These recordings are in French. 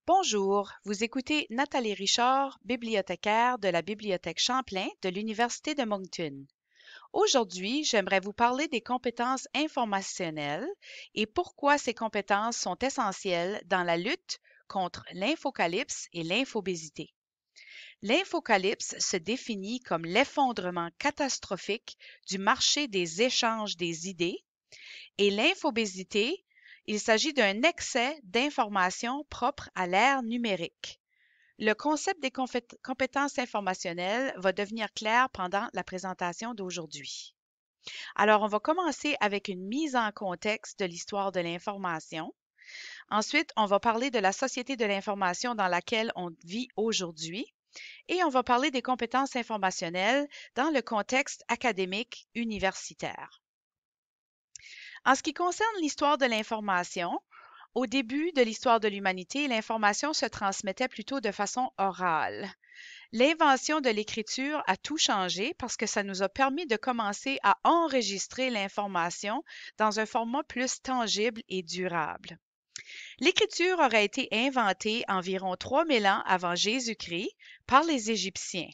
Bonjour, vous écoutez Nathalie Richard, bibliothécaire de la Bibliothèque Champlain de l'Université de Moncton. Aujourd'hui, j'aimerais vous parler des compétences informationnelles et pourquoi ces compétences sont essentielles dans la lutte contre l'infocalypse et l'infobésité. L'infocalypse se définit comme l'effondrement catastrophique du marché des échanges des idées et l'infobésité, il s'agit d'un excès d'informations propres à l'ère numérique. Le concept des compétences informationnelles va devenir clair pendant la présentation d'aujourd'hui. Alors, on va commencer avec une mise en contexte de l'histoire de l'information. Ensuite, on va parler de la société de l'information dans laquelle on vit aujourd'hui. Et on va parler des compétences informationnelles dans le contexte académique universitaire. En ce qui concerne l'histoire de l'information, au début de l'histoire de l'humanité, l'information se transmettait plutôt de façon orale. L'invention de l'écriture a tout changé parce que ça nous a permis de commencer à enregistrer l'information dans un format plus tangible et durable. L'écriture aurait été inventée environ 3000 ans avant Jésus-Christ par les Égyptiens.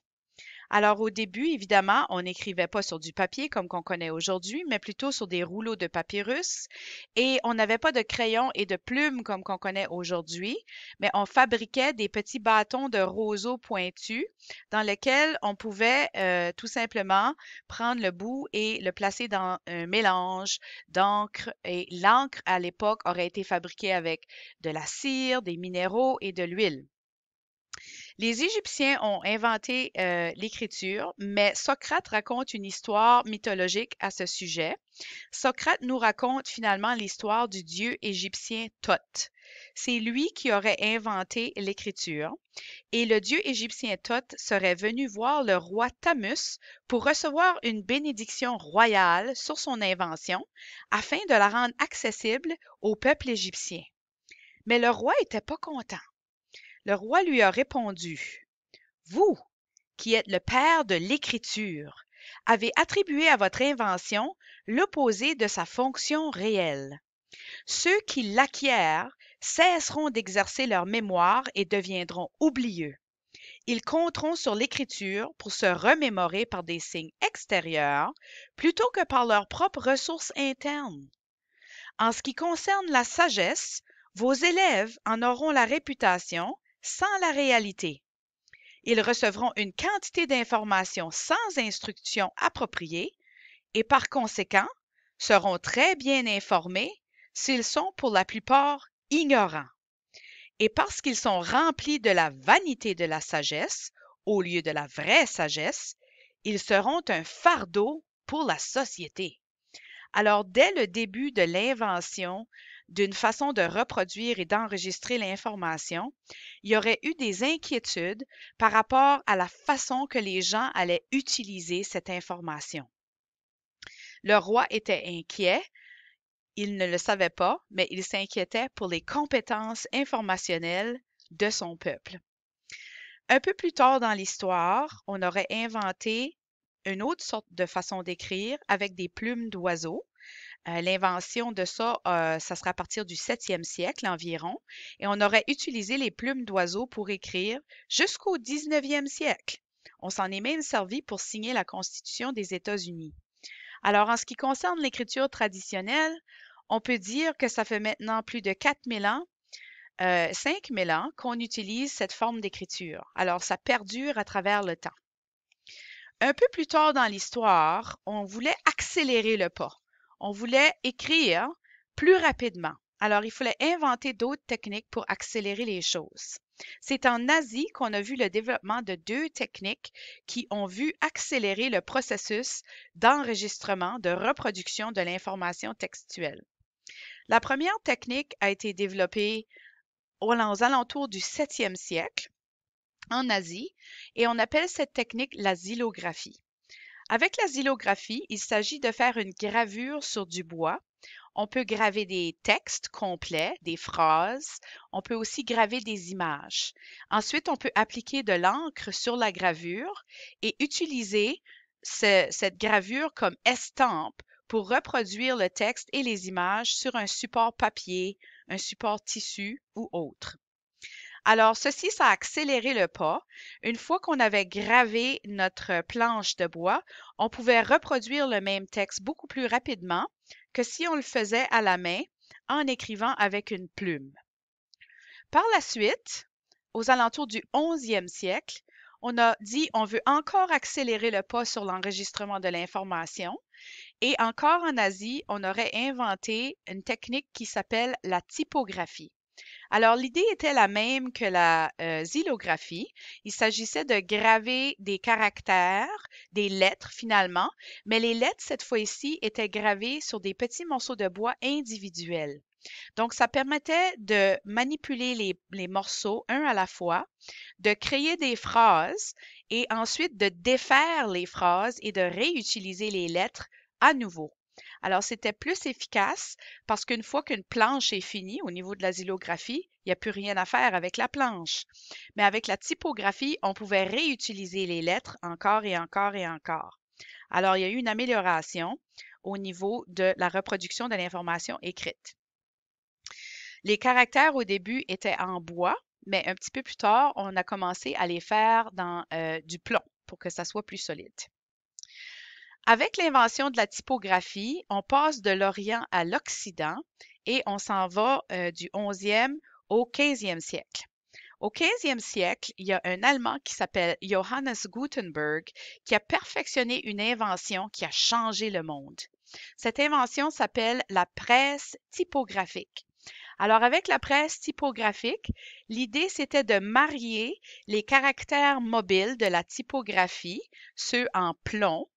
Alors au début, évidemment, on n'écrivait pas sur du papier comme qu'on connaît aujourd'hui, mais plutôt sur des rouleaux de papyrus. Et on n'avait pas de crayons et de plumes comme qu'on connaît aujourd'hui, mais on fabriquait des petits bâtons de roseaux pointus dans lesquels on pouvait tout simplement prendre le bout et le placer dans un mélange d'encre. Et l'encre, à l'époque, aurait été fabriquée avec de la cire, des minéraux et de l'huile. Les Égyptiens ont inventé l'écriture, mais Socrate raconte une histoire mythologique à ce sujet. Socrate nous raconte finalement l'histoire du dieu égyptien Thoth. C'est lui qui aurait inventé l'écriture et le dieu égyptien Thoth serait venu voir le roi Thamus pour recevoir une bénédiction royale sur son invention afin de la rendre accessible au peuple égyptien. Mais le roi n'était pas content. Le roi lui a répondu: Vous, qui êtes le père de l'écriture, avez attribué à votre invention l'opposé de sa fonction réelle. Ceux qui l'acquièrent cesseront d'exercer leur mémoire et deviendront oublieux. Ils compteront sur l'écriture pour se remémorer par des signes extérieurs plutôt que par leurs propres ressources internes. En ce qui concerne la sagesse, vos élèves en auront la réputation sans la réalité. Ils recevront une quantité d'informations sans instruction appropriée et par conséquent seront très bien informés s'ils sont pour la plupart ignorants. Et parce qu'ils sont remplis de la vanité de la sagesse au lieu de la vraie sagesse, ils seront un fardeau pour la société. Alors, dès le début de l'invention d'une façon de reproduire et d'enregistrer l'information, il y aurait eu des inquiétudes par rapport à la façon que les gens allaient utiliser cette information. Le roi était inquiet, il ne le savait pas, mais il s'inquiétait pour les compétences informationnelles de son peuple. Un peu plus tard dans l'histoire, on aurait inventé une autre sorte de façon d'écrire avec des plumes d'oiseaux. L'invention de ça, ça sera à partir du 7e siècle environ, et on aurait utilisé les plumes d'oiseaux pour écrire jusqu'au 19e siècle. On s'en est même servi pour signer la Constitution des États-Unis. Alors, en ce qui concerne l'écriture traditionnelle, on peut dire que ça fait maintenant plus de 4000 ans, 5000 ans qu'on utilise cette forme d'écriture. Alors, ça perdure à travers le temps. Un peu plus tard dans l'histoire, on voulait accélérer le pas. On voulait écrire plus rapidement. Alors, il fallait inventer d'autres techniques pour accélérer les choses. C'est en Asie qu'on a vu le développement de deux techniques qui ont vu accélérer le processus d'enregistrement, de reproduction de l'information textuelle. La première technique a été développée aux alentours du 7e siècle en Asie et on appelle cette technique la xylographie. Avec la xylographie, il s'agit de faire une gravure sur du bois. On peut graver des textes complets, des phrases. On peut aussi graver des images. Ensuite, on peut appliquer de l'encre sur la gravure et utiliser cette gravure comme estampe pour reproduire le texte et les images sur un support papier, un support tissu ou autre. Alors, ceci, ça a accéléré le pas. Une fois qu'on avait gravé notre planche de bois, on pouvait reproduire le même texte beaucoup plus rapidement que si on le faisait à la main en écrivant avec une plume. Par la suite, aux alentours du 11e siècle, on a dit on veut encore accélérer le pas sur l'enregistrement de l'information. Et encore en Asie, on aurait inventé une technique qui s'appelle la typographie. Alors, l'idée était la même que la xylographie. Il s'agissait de graver des caractères, des lettres finalement, mais les lettres, cette fois-ci, étaient gravées sur des petits morceaux de bois individuels. Donc, ça permettait de manipuler les morceaux un à la fois, de créer des phrases et ensuite de défaire les phrases et de réutiliser les lettres à nouveau. Alors, c'était plus efficace parce qu'une fois qu'une planche est finie au niveau de la xylographie, il n'y a plus rien à faire avec la planche. Mais avec la typographie, on pouvait réutiliser les lettres encore et encore et encore. Alors, il y a eu une amélioration au niveau de la reproduction de l'information écrite. Les caractères au début étaient en bois, mais un petit peu plus tard, on a commencé à les faire dans du plomb pour que ça soit plus solide. Avec l'invention de la typographie, on passe de l'Orient à l'Occident et on s'en va du 11e au 15e siècle. Au 15e siècle, il y a un Allemand qui s'appelle Johannes Gutenberg qui a perfectionné une invention qui a changé le monde. Cette invention s'appelle la presse typographique. Alors, avec la presse typographique, l'idée, c'était de marier les caractères mobiles de la typographie, ceux en plomb,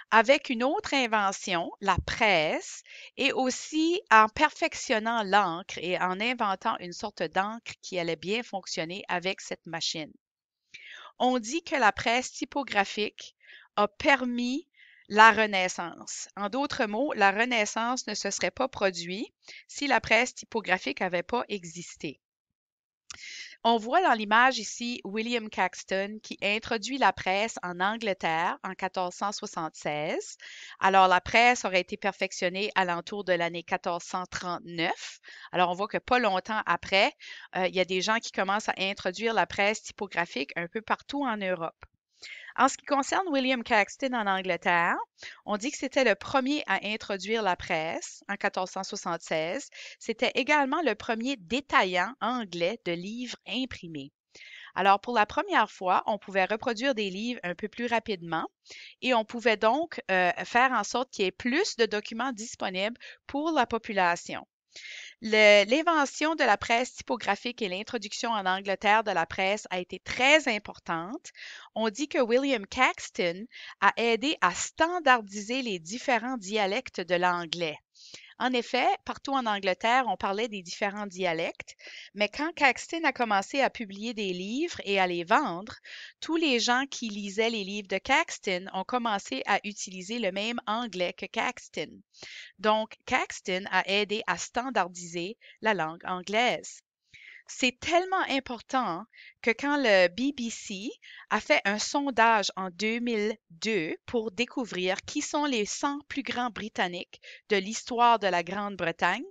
avec une autre invention, la presse, et aussi en perfectionnant l'encre et en inventant une sorte d'encre qui allait bien fonctionner avec cette machine. On dit que la presse typographique a permis la Renaissance. En d'autres mots, la Renaissance ne se serait pas produite si la presse typographique n'avait pas existé. On voit dans l'image ici William Caxton qui introduit la presse en Angleterre en 1476. Alors, la presse aurait été perfectionnée à l'entour de l'année 1439. Alors, on voit que pas longtemps après, il y a des gens qui commencent à introduire la presse typographique un peu partout en Europe. En ce qui concerne William Caxton en Angleterre, on dit que c'était le premier à introduire la presse en 1476. C'était également le premier détaillant anglais de livres imprimés. Alors, pour la première fois, on pouvait reproduire des livres un peu plus rapidement et on pouvait donc faire en sorte qu'il y ait plus de documents disponibles pour la population. L'invention de la presse typographique et l'introduction en Angleterre de la presse a été très importante. On dit que William Caxton a aidé à standardiser les différents dialectes de l'anglais. En effet, partout en Angleterre, on parlait des différents dialectes, mais quand Caxton a commencé à publier des livres et à les vendre, tous les gens qui lisaient les livres de Caxton ont commencé à utiliser le même anglais que Caxton. Donc, Caxton a aidé à standardiser la langue anglaise. C'est tellement important que quand le BBC a fait un sondage en 2002 pour découvrir qui sont les 100 plus grands Britanniques de l'histoire de la Grande-Bretagne,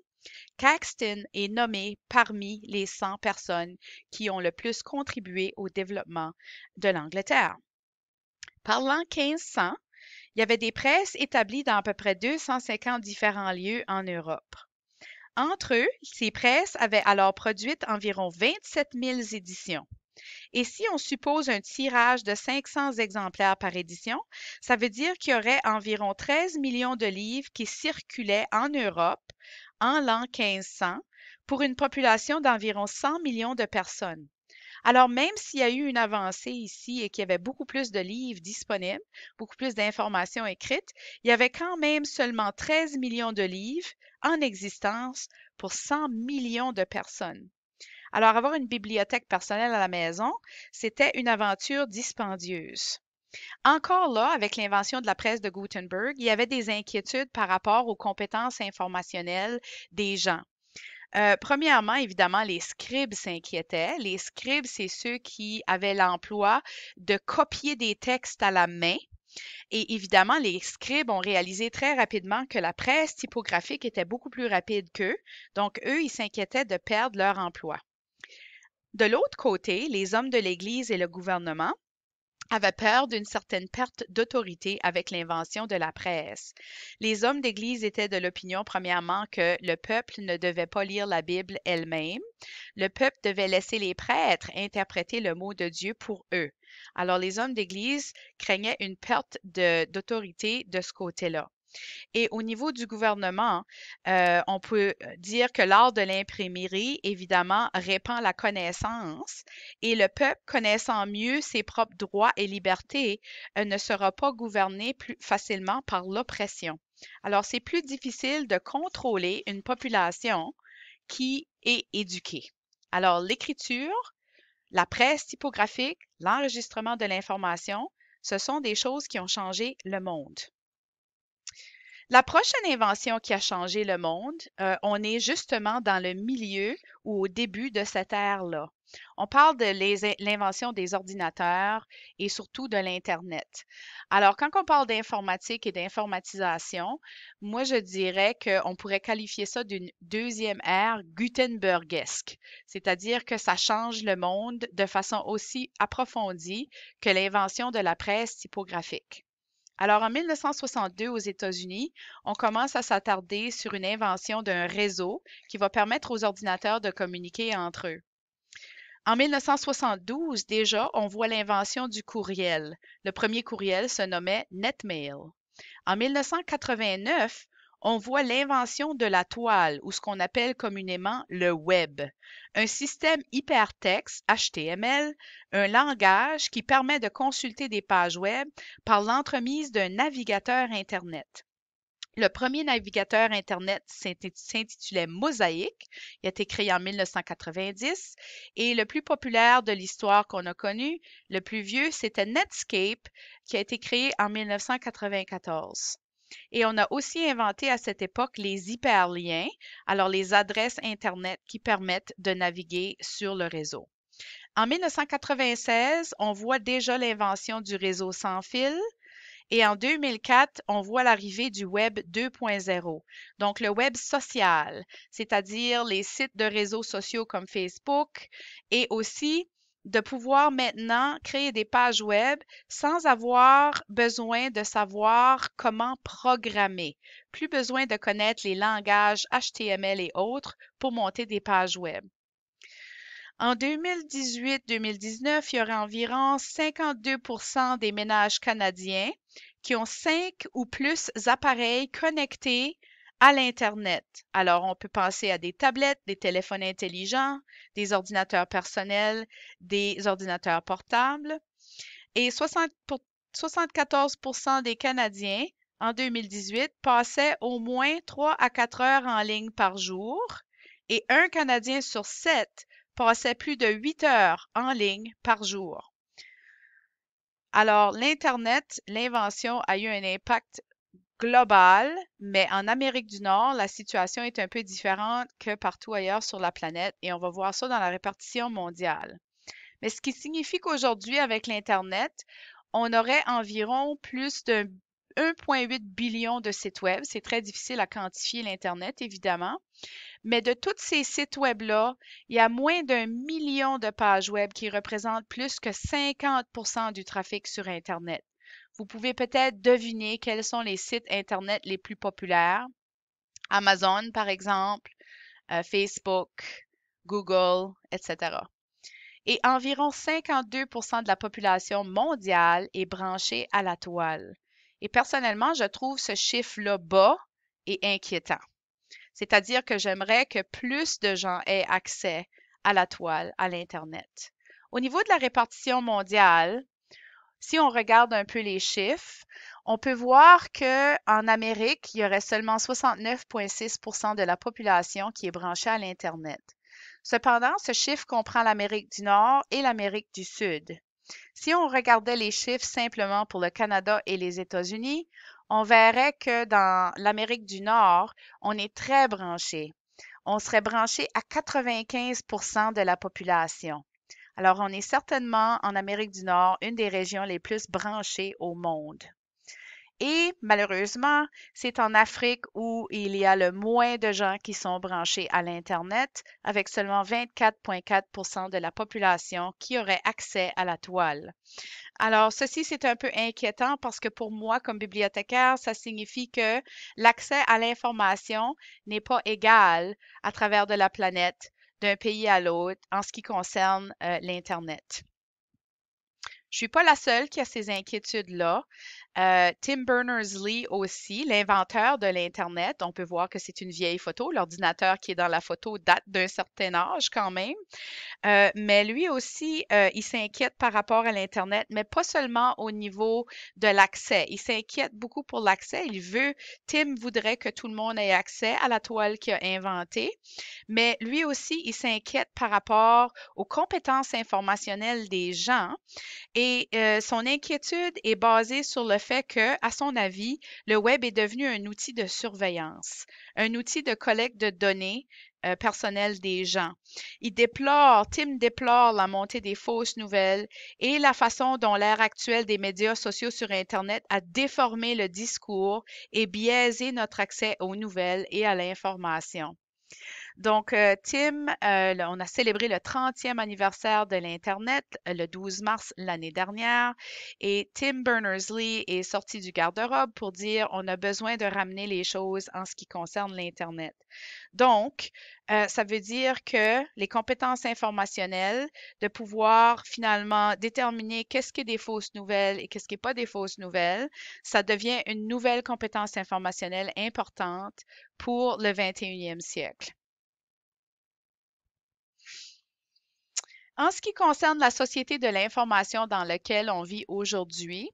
Caxton est nommé parmi les 100 personnes qui ont le plus contribué au développement de l'Angleterre. Par l'an 1500, il y avait des presses établies dans à peu près 250 différents lieux en Europe. Entre eux, ces presses avaient alors produit environ 27 000 éditions. Et si on suppose un tirage de 500 exemplaires par édition, ça veut dire qu'il y aurait environ 13 millions de livres qui circulaient en Europe en l'an 1500 pour une population d'environ 100 millions de personnes. Alors, même s'il y a eu une avancée ici et qu'il y avait beaucoup plus de livres disponibles, beaucoup plus d'informations écrites, il y avait quand même seulement 13 millions de livres en existence pour 100 millions de personnes. Alors, avoir une bibliothèque personnelle à la maison, c'était une aventure dispendieuse. Encore là, avec l'invention de la presse de Gutenberg, il y avait des inquiétudes par rapport aux compétences informationnelles des gens. Premièrement, évidemment, les scribes s'inquiétaient. Les scribes, c'est ceux qui avaient l'emploi de copier des textes à la main. Et évidemment, les scribes ont réalisé très rapidement que la presse typographique était beaucoup plus rapide qu'eux. Donc, eux, ils s'inquiétaient de perdre leur emploi. De l'autre côté, les hommes de l'Église et le gouvernement avaient peur d'une certaine perte d'autorité avec l'invention de la presse. Les hommes d'Église étaient de l'opinion, premièrement, que le peuple ne devait pas lire la Bible elle-même. Le peuple devait laisser les prêtres interpréter le mot de Dieu pour eux. Alors, les hommes d'Église craignaient une perte d'autorité de ce côté-là. Et au niveau du gouvernement, on peut dire que l'art de l'imprimerie, évidemment, répand la connaissance et le peuple, connaissant mieux ses propres droits et libertés, ne sera pas gouverné plus facilement par l'oppression. Alors, c'est plus difficile de contrôler une population qui est éduquée. Alors, l'écriture, la presse typographique, l'enregistrement de l'information, ce sont des choses qui ont changé le monde. La prochaine invention qui a changé le monde, on est justement dans le milieu ou au début de cette ère-là. On parle de l'invention des ordinateurs et surtout de l'Internet. Alors, quand on parle d'informatique et d'informatisation, moi, je dirais qu'on pourrait qualifier ça d'une deuxième ère gutenbergesque, c'est-à-dire que ça change le monde de façon aussi approfondie que l'invention de la presse typographique. Alors, en 1962, aux États-Unis, on commence à s'attarder sur une invention d'un réseau qui va permettre aux ordinateurs de communiquer entre eux. En 1972, déjà, on voit l'invention du courriel. Le premier courriel se nommait Netmail. En 1989, on voit l'invention de la toile, ou ce qu'on appelle communément le web, un système hypertexte HTML, un langage qui permet de consulter des pages web par l'entremise d'un navigateur Internet. Le premier navigateur Internet s'intitulait Mosaic. Il a été créé en 1990 et le plus populaire de l'histoire qu'on a connu, le plus vieux, c'était Netscape qui a été créé en 1994. Et on a aussi inventé à cette époque les hyperliens, alors les adresses Internet qui permettent de naviguer sur le réseau. En 1996, on voit déjà l'invention du réseau sans fil. Et en 2004, on voit l'arrivée du Web 2.0, donc le web social, c'est-à-dire les sites de réseaux sociaux comme Facebook et aussi de pouvoir maintenant créer des pages web sans avoir besoin de savoir comment programmer. Plus besoin de connaître les langages HTML et autres pour monter des pages web. En 2018-2019, il y aurait environ 52 des ménages canadiens qui ont 5 ou plus appareils connectés à l'Internet. Alors, on peut penser à des tablettes, des téléphones intelligents, des ordinateurs personnels, des ordinateurs portables. Et 74 des Canadiens, en 2018, passaient au moins 3 à 4 heures en ligne par jour et un Canadien sur 7 passait plus de 8 heures en ligne par jour. Alors, l'Internet, l'invention a eu un impact global, mais en Amérique du Nord, la situation est un peu différente que partout ailleurs sur la planète et on va voir ça dans la répartition mondiale. Mais ce qui signifie qu'aujourd'hui, avec l'Internet, on aurait environ plus de 1,8 billion de sites web. C'est très difficile à quantifier l'Internet, évidemment. Mais de tous ces sites web-là, il y a moins d'1 million de pages web qui représentent plus que 50% du trafic sur Internet. Vous pouvez peut-être deviner quels sont les sites Internet les plus populaires. Amazon, par exemple, Facebook, Google, etc. Et environ 52 de la population mondiale est branchée à la toile. Et personnellement, je trouve ce chiffre-là bas et inquiétant. C'est-à-dire que j'aimerais que plus de gens aient accès à la toile, à l'Internet. Au niveau de la répartition mondiale, si on regarde un peu les chiffres, on peut voir qu'en Amérique, il y aurait seulement 69,6 de la population qui est branchée à l'Internet. Cependant, ce chiffre comprend l'Amérique du Nord et l'Amérique du Sud. Si on regardait les chiffres simplement pour le Canada et les États-Unis, on verrait que dans l'Amérique du Nord, on est très branché. On serait branché à 95 de la population. Alors, on est certainement en Amérique du Nord une des régions les plus branchées au monde. Et malheureusement, c'est en Afrique où il y a le moins de gens qui sont branchés à l'Internet, avec seulement 24,4% de la population qui aurait accès à la toile. Alors, ceci, c'est un peu inquiétant parce que pour moi, comme bibliothécaire, ça signifie que l'accès à l'information n'est pas égal à travers de la planète, d'un pays à l'autre, en ce qui concerne l'Internet. Je suis pas la seule qui a ces inquiétudes-là. Tim Berners-Lee aussi, l'inventeur de l'Internet, on peut voir que c'est une vieille photo. L'ordinateur qui est dans la photo date d'un certain âge quand même. Mais lui aussi, il s'inquiète par rapport à l'Internet, mais pas seulement au niveau de l'accès. Il s'inquiète beaucoup pour l'accès. Tim voudrait que tout le monde ait accès à la toile qu'il a inventée, mais lui aussi, il s'inquiète par rapport aux compétences informationnelles des gens et son inquiétude est basée sur le fait que, à son avis, le web est devenu un outil de surveillance, un outil de collecte de données personnelles des gens. Tim déplore la montée des fausses nouvelles et la façon dont l'ère actuelle des médias sociaux sur Internet a déformé le discours et biaisé notre accès aux nouvelles et à l'information. Donc, on a célébré le 30e anniversaire de l'Internet le 12 mars l'année dernière et Tim Berners-Lee est sorti du garde-robe pour dire on a besoin de ramener les choses en ce qui concerne l'Internet. Donc, ça veut dire que les compétences informationnelles, de pouvoir finalement déterminer qu'est-ce qui est des fausses nouvelles et qu'est-ce qui n'est pas des fausses nouvelles, ça devient une nouvelle compétence informationnelle importante pour le 21e siècle. En ce qui concerne la société de l'information dans laquelle on vit aujourd'hui,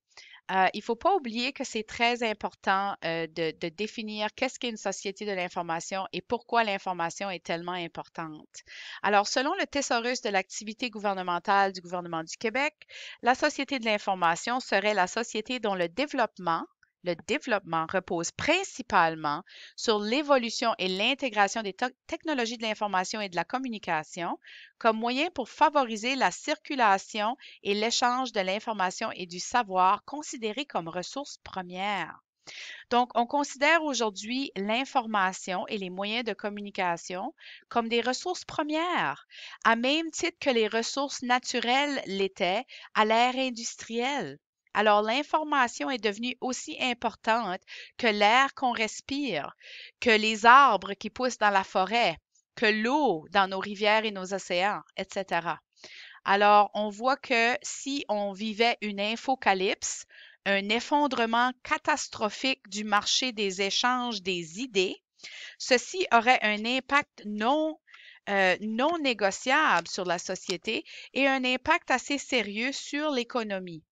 il ne faut pas oublier que c'est très important de définir qu'est-ce qu'est une société de l'information et pourquoi l'information est tellement importante. Alors, selon le thésaurus de l'activité gouvernementale du gouvernement du Québec, la société de l'information serait la société dont le développement repose principalement sur l'évolution et l'intégration des technologies de l'information et de la communication comme moyen pour favoriser la circulation et l'échange de l'information et du savoir considérés comme ressources premières. Donc, on considère aujourd'hui l'information et les moyens de communication comme des ressources premières, à même titre que les ressources naturelles l'étaient à l'ère industrielle. Alors, l'information est devenue aussi importante que l'air qu'on respire, que les arbres qui poussent dans la forêt, que l'eau dans nos rivières et nos océans, etc. Alors, on voit que si on vivait une infocalypse, un effondrement catastrophique du marché des échanges des idées, ceci aurait un impact non négociable sur la société et un impact assez sérieux sur l'économie,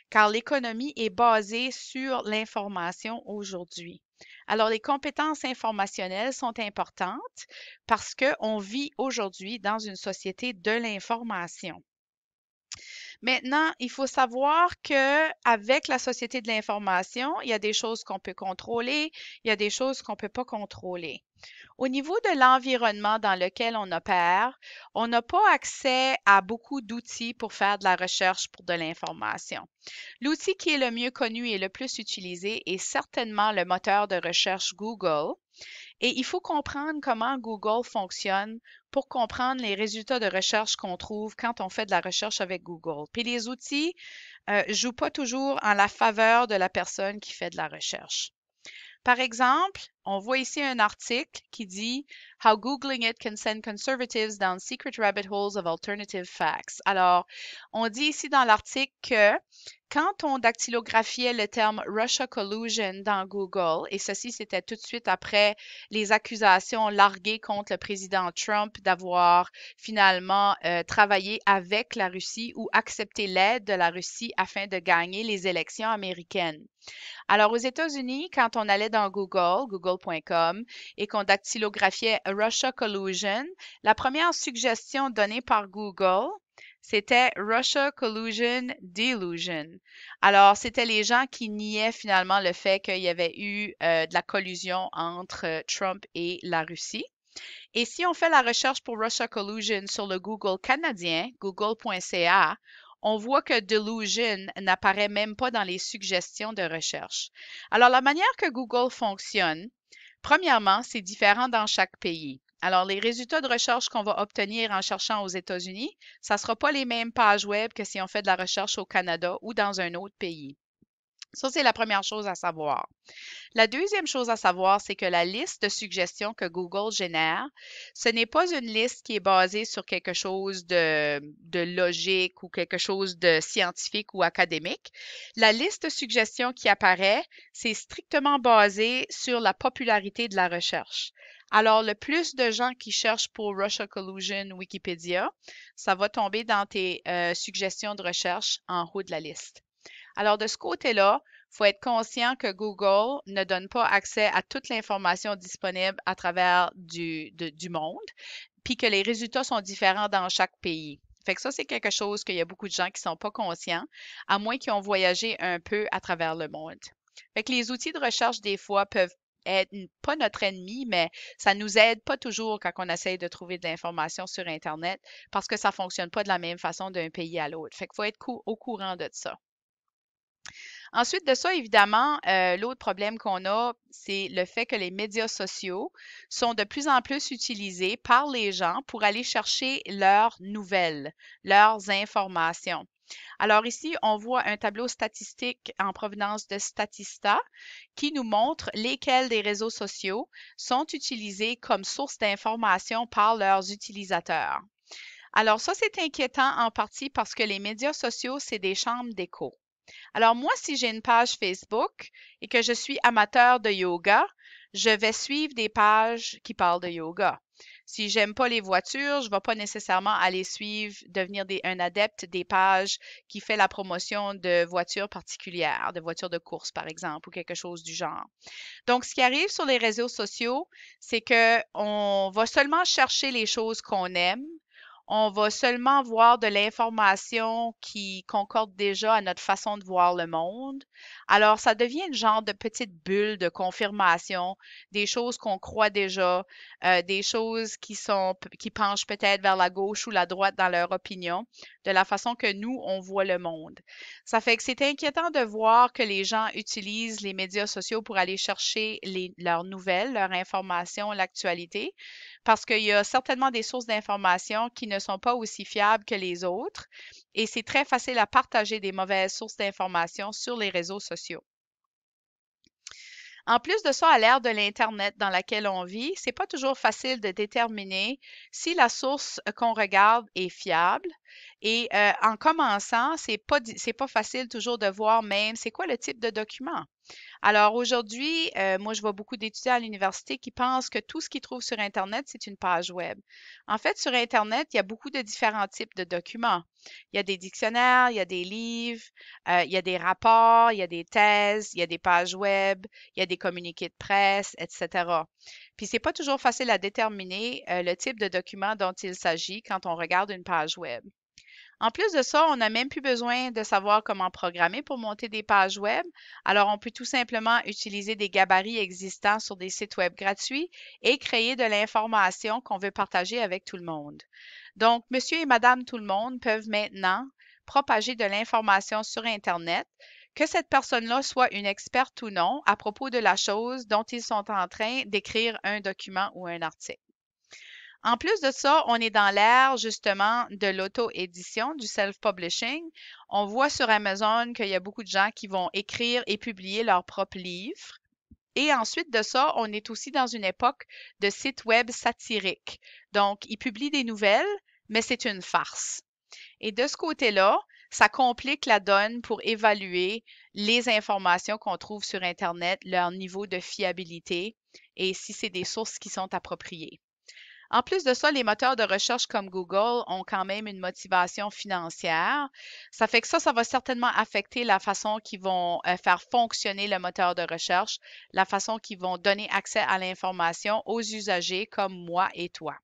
car l'économie est basée sur l'information aujourd'hui. Alors, les compétences informationnelles sont importantes parce qu'on vit aujourd'hui dans une société de l'information. Maintenant, il faut savoir que avec la société de l'information, il y a des choses qu'on peut contrôler, il y a des choses qu'on ne peut pas contrôler. Au niveau de l'environnement dans lequel on opère, on n'a pas accès à beaucoup d'outils pour faire de la recherche pour de l'information. L'outil qui est le mieux connu et le plus utilisé est certainement le moteur de recherche Google. Et il faut comprendre comment Google fonctionne pour comprendre les résultats de recherche qu'on trouve quand on fait de la recherche avec Google. Puis les outils ne jouent pas toujours en la faveur de la personne qui fait de la recherche. Par exemple, on voit ici un article qui dit How Googling it can send conservatives down secret rabbit holes of alternative facts. Alors, on dit ici dans l'article que quand on dactylographiait le terme Russia collusion dans Google, et ceci c'était tout de suite après les accusations larguées contre le président Trump d'avoir finalement travaillé avec la Russie ou accepté l'aide de la Russie afin de gagner les élections américaines. Alors, aux États-Unis, quand on allait dans Google, google.com, et qu'on dactylographiait Russia collusion, la première suggestion donnée par Google, c'était Russia collusion delusion. Alors, c'était les gens qui niaient finalement le fait qu'il y avait eu de la collusion entre Trump et la Russie. Et si on fait la recherche pour Russia collusion sur le Google canadien, google.ca, on voit que delusion n'apparaît même pas dans les suggestions de recherche. Alors, la manière que Google fonctionne, premièrement, c'est différent dans chaque pays. Alors, les résultats de recherche qu'on va obtenir en cherchant aux États-Unis, ça ne sera pas les mêmes pages web que si on fait de la recherche au Canada ou dans un autre pays. Ça, c'est la première chose à savoir. La deuxième chose à savoir, c'est que la liste de suggestions que Google génère, ce n'est pas une liste qui est basée sur quelque chose de logique ou quelque chose de scientifique ou académique. La liste de suggestions qui apparaît, c'est strictement basé sur la popularité de la recherche. Alors, le plus de gens qui cherchent pour Russia Collusion Wikipédia, ça va tomber dans tes suggestions de recherche en haut de la liste. Alors, de ce côté-là, il faut être conscient que Google ne donne pas accès à toute l'information disponible à travers du monde, puis que les résultats sont différents dans chaque pays. Fait que ça, c'est quelque chose qu'il y a beaucoup de gens qui ne sont pas conscients, à moins qu'ils ont voyagé un peu à travers le monde. Fait que les outils de recherche, des fois, peuvent être pas notre ennemi, mais ça nous aide pas toujours quand on essaye de trouver de l'information sur Internet parce que ça fonctionne pas de la même façon d'un pays à l'autre. Fait qu'il faut être au courant de ça. Ensuite de ça, évidemment, l'autre problème qu'on a, c'est le fait que les médias sociaux sont de plus en plus utilisés par les gens pour aller chercher leurs nouvelles, leurs informations. Alors ici, on voit un tableau statistique en provenance de Statista qui nous montre lesquels des réseaux sociaux sont utilisés comme source d'information par leurs utilisateurs. Alors ça, c'est inquiétant en partie parce que les médias sociaux, c'est des chambres d'écho. Alors moi, si j'ai une page Facebook et que je suis amateur de yoga, je vais suivre des pages qui parlent de yoga. Si j'aime pas les voitures, je ne vais pas nécessairement aller suivre, devenir un adepte des pages qui fait la promotion de voitures particulières, de voitures de course par exemple, ou quelque chose du genre. Donc, ce qui arrive sur les réseaux sociaux, c'est que on va seulement chercher les choses qu'on aime, on va seulement voir de l'information qui concorde déjà à notre façon de voir le monde. Alors, ça devient une genre de petite bulle de confirmation, des choses qu'on croit déjà, des choses qui penchent peut-être vers la gauche ou la droite dans leur opinion, de la façon que nous, on voit le monde. Ça fait que c'est inquiétant de voir que les gens utilisent les médias sociaux pour aller chercher leurs nouvelles, leurs informations, l'actualité, parce qu'il y a certainement des sources d'informations qui ne sont pas aussi fiables que les autres et c'est très facile à partager des mauvaises sources d'informations sur les réseaux sociaux. En plus de ça, à l'ère de l'Internet dans laquelle on vit, c'est pas toujours facile de déterminer si la source qu'on regarde est fiable. Et en commençant, c'est pas facile toujours de voir même c'est quoi le type de document. Alors aujourd'hui, moi, je vois beaucoup d'étudiants à l'université qui pensent que tout ce qu'ils trouvent sur Internet, c'est une page web. En fait, sur Internet, il y a beaucoup de différents types de documents. Il y a des dictionnaires, il y a des livres, il y a des rapports, il y a des thèses, il y a des pages web, il y a des communiqués de presse, etc. Puis c'est pas toujours facile à déterminer le type de document dont il s'agit quand on regarde une page web. En plus de ça, on n'a même plus besoin de savoir comment programmer pour monter des pages web. Alors, on peut tout simplement utiliser des gabarits existants sur des sites web gratuits et créer de l'information qu'on veut partager avec tout le monde. Donc, monsieur et madame tout le monde peuvent maintenant propager de l'information sur Internet, que cette personne-là soit une experte ou non à propos de la chose dont ils sont en train d'écrire un document ou un article. En plus de ça, on est dans l'ère justement de l'auto-édition, du self-publishing. On voit sur Amazon qu'il y a beaucoup de gens qui vont écrire et publier leurs propres livres. Et ensuite de ça, on est aussi dans une époque de sites web satiriques. Donc, ils publient des nouvelles, mais c'est une farce. Et de ce côté-là, ça complique la donne pour évaluer les informations qu'on trouve sur Internet, leur niveau de fiabilité et si c'est des sources qui sont appropriées. En plus de ça, les moteurs de recherche comme Google ont quand même une motivation financière. Ça fait que ça va certainement affecter la façon qu'ils vont faire fonctionner le moteur de recherche, la façon qu'ils vont donner accès à l'information aux usagers comme moi et toi.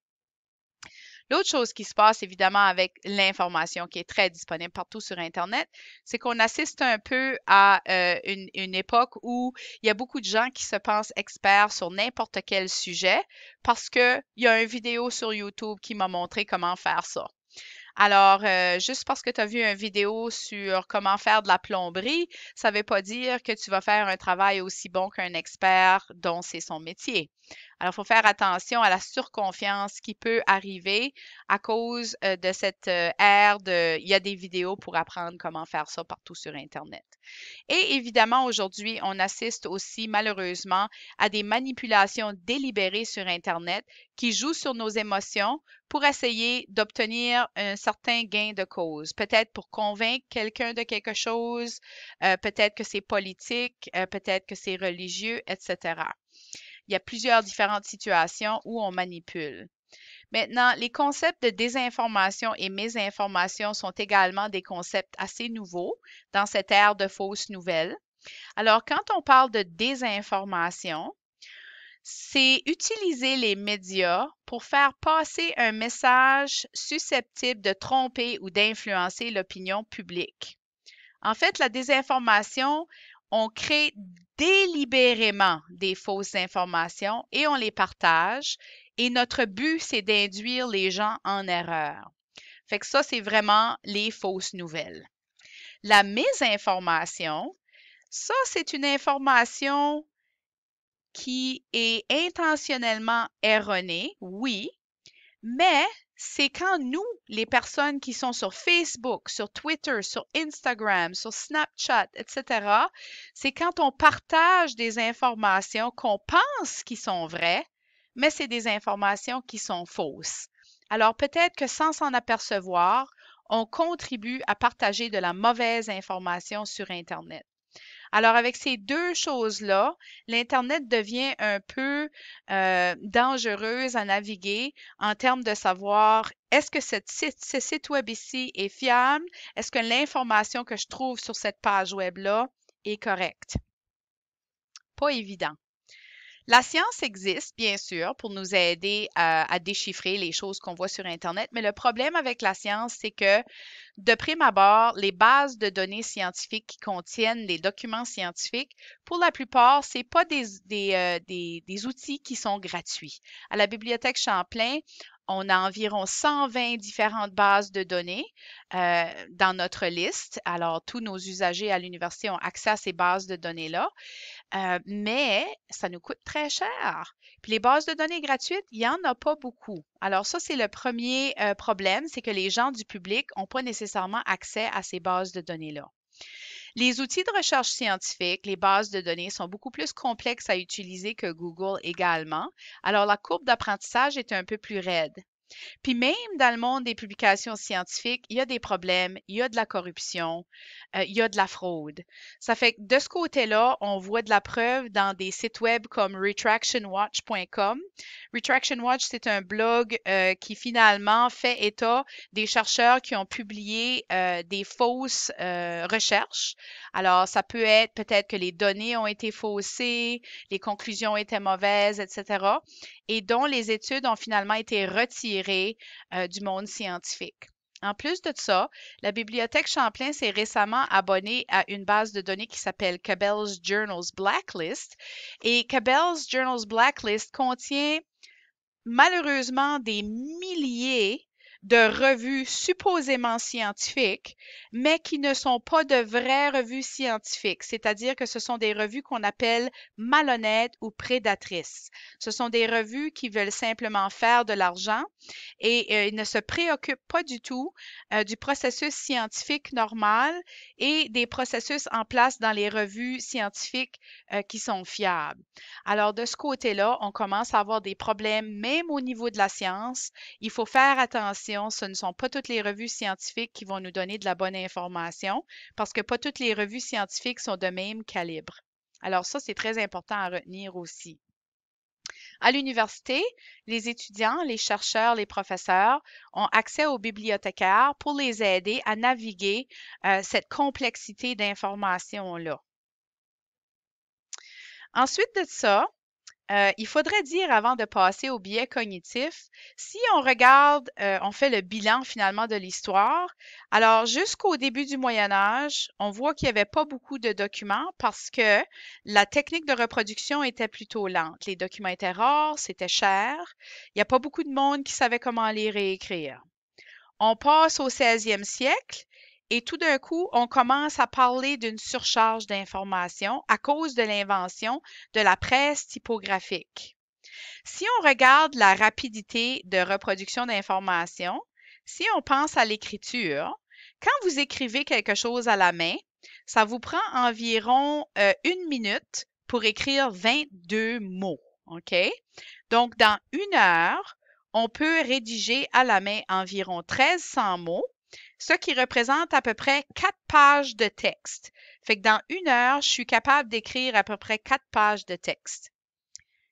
L'autre chose qui se passe évidemment avec l'information qui est très disponible partout sur Internet, c'est qu'on assiste un peu à une époque où il y a beaucoup de gens qui se pensent experts sur n'importe quel sujet parce qu'il y a une vidéo sur YouTube qui m'a montré comment faire ça. Alors, juste parce que tu as vu une vidéo sur comment faire de la plomberie, ça ne veut pas dire que tu vas faire un travail aussi bon qu'un expert dont c'est son métier. Alors, il faut faire attention à la surconfiance qui peut arriver à cause de cette ère de il y a des vidéos pour apprendre comment faire ça partout sur Internet. Et évidemment, aujourd'hui, on assiste aussi malheureusement à des manipulations délibérées sur Internet qui jouent sur nos émotions pour essayer d'obtenir un certain gain de cause. Peut-être pour convaincre quelqu'un de quelque chose, peut-être que c'est politique, peut-être que c'est religieux, etc. Il y a plusieurs différentes situations où on manipule. Maintenant, les concepts de désinformation et mésinformation sont également des concepts assez nouveaux dans cette ère de fausses nouvelles. Alors, quand on parle de désinformation, c'est utiliser les médias pour faire passer un message susceptible de tromper ou d'influencer l'opinion publique. En fait, la désinformation, on crée délibérément des fausses informations et on les partage. Et notre but, c'est d'induire les gens en erreur. Fait que ça, c'est vraiment les fausses nouvelles. La mésinformation, ça, c'est une information qui est intentionnellement erronée, oui, mais c'est quand nous, les personnes qui sont sur Facebook, sur Twitter, sur Instagram, sur Snapchat, etc., c'est quand on partage des informations qu'on pense qui sont vraies, mais c'est des informations qui sont fausses. Alors peut-être que sans s'en apercevoir, on contribue à partager de la mauvaise information sur Internet. Alors, avec ces deux choses-là, l'Internet devient un peu dangereuse à naviguer en termes de savoir est-ce que ce site web ici est fiable? Est-ce que l'information que je trouve sur cette page web-là est correcte? Pas évident. La science existe, bien sûr, pour nous aider à déchiffrer les choses qu'on voit sur Internet, mais le problème avec la science, c'est que de prime abord, les bases de données scientifiques qui contiennent les documents scientifiques, pour la plupart, ce n'est pas des outils qui sont gratuits. À la Bibliothèque Champlain, on a environ 120 différentes bases de données dans notre liste. Alors, tous nos usagers à l'université ont accès à ces bases de données-là, mais ça nous coûte très cher. Puis les bases de données gratuites, il n'y en a pas beaucoup. Alors ça, c'est le premier problème, c'est que les gens du public n'ont pas nécessairement accès à ces bases de données-là. Les outils de recherche scientifique, les bases de données sont beaucoup plus complexes à utiliser que Google également. Alors la courbe d'apprentissage est un peu plus raide. Puis même dans le monde des publications scientifiques, il y a des problèmes, il y a de la corruption, il y a de la fraude. Ça fait que de ce côté-là, on voit de la preuve dans des sites web comme retractionwatch.com. Retraction Watch, c'est un blog qui finalement fait état des chercheurs qui ont publié des fausses recherches. Alors, ça peut être peut-être que les données ont été faussées, les conclusions étaient mauvaises, etc. et dont les études ont finalement été retirées du monde scientifique. En plus de ça, la Bibliothèque Champlain s'est récemment abonnée à une base de données qui s'appelle Cabell's Journals Blacklist. Et Cabell's Journals Blacklist contient malheureusement des milliers de revues supposément scientifiques, mais qui ne sont pas de vraies revues scientifiques, c'est-à-dire que ce sont des revues qu'on appelle malhonnêtes ou prédatrices. Ce sont des revues qui veulent simplement faire de l'argent et ils ne se préoccupent pas du tout du processus scientifique normal et des processus en place dans les revues scientifiques qui sont fiables. Alors, de ce côté-là, on commence à avoir des problèmes même au niveau de la science. Il faut faire attention, ce ne sont pas toutes les revues scientifiques qui vont nous donner de la bonne information parce que pas toutes les revues scientifiques sont de même calibre. Alors ça, c'est très important à retenir aussi. À l'université, les étudiants, les chercheurs, les professeurs ont accès aux bibliothécaires pour les aider à naviguer cette complexité d'informations-là. Ensuite de ça, il faudrait dire avant de passer au biais cognitif, si on regarde, on fait le bilan finalement de l'histoire, alors jusqu'au début du Moyen Âge, on voit qu'il n'y avait pas beaucoup de documents parce que la technique de reproduction était plutôt lente. Les documents étaient rares, c'était cher, il n'y a pas beaucoup de monde qui savait comment lire et écrire. On passe au 16e siècle et tout d'un coup, on commence à parler d'une surcharge d'informations à cause de l'invention de la presse typographique. Si on regarde la rapidité de reproduction d'informations, si on pense à l'écriture, quand vous écrivez quelque chose à la main, ça vous prend environ 1 minute pour écrire 22 mots. OK? Donc, dans 1 heure, on peut rédiger à la main environ 1300 mots, ce qui représente à peu près 4 pages de texte. Fait que dans 1 heure, je suis capable d'écrire à peu près 4 pages de texte.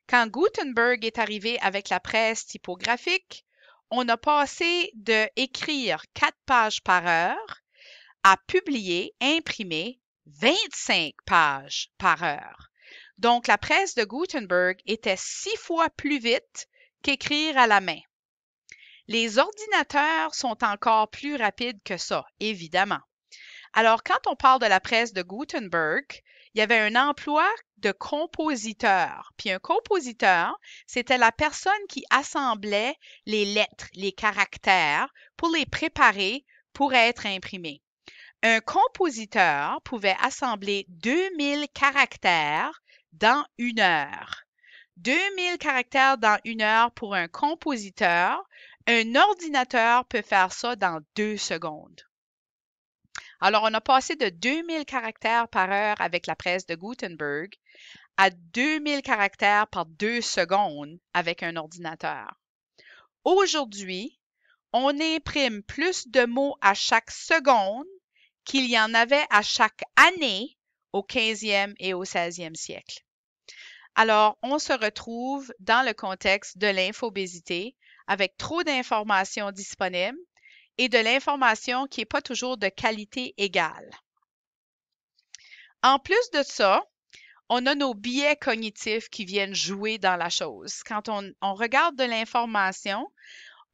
Quand Gutenberg est arrivé avec la presse typographique, on a passé de écrire 4 pages par heure à publier, imprimer 25 pages par heure. Donc, la presse de Gutenberg était 6 fois plus vite qu'écrire à la main. Les ordinateurs sont encore plus rapides que ça, évidemment. Alors, quand on parle de la presse de Gutenberg, il y avait un emploi de compositeur. Puis un compositeur, c'était la personne qui assemblait les lettres, les caractères pour les préparer pour être imprimés. Un compositeur pouvait assembler 2000 caractères dans 1 heure. 2000 caractères dans 1 heure pour un compositeur. Un ordinateur peut faire ça dans 2 secondes. Alors, on a passé de 2000 caractères par heure avec la presse de Gutenberg à 2000 caractères par 2 secondes avec un ordinateur. Aujourd'hui, on imprime plus de mots à chaque seconde qu'il y en avait à chaque année au 15e et au 16e siècle. Alors, on se retrouve dans le contexte de l'infobésité avec trop d'informations disponibles et de l'information qui n'est pas toujours de qualité égale. En plus de ça, on a nos biais cognitifs qui viennent jouer dans la chose. Quand on regarde de l'information,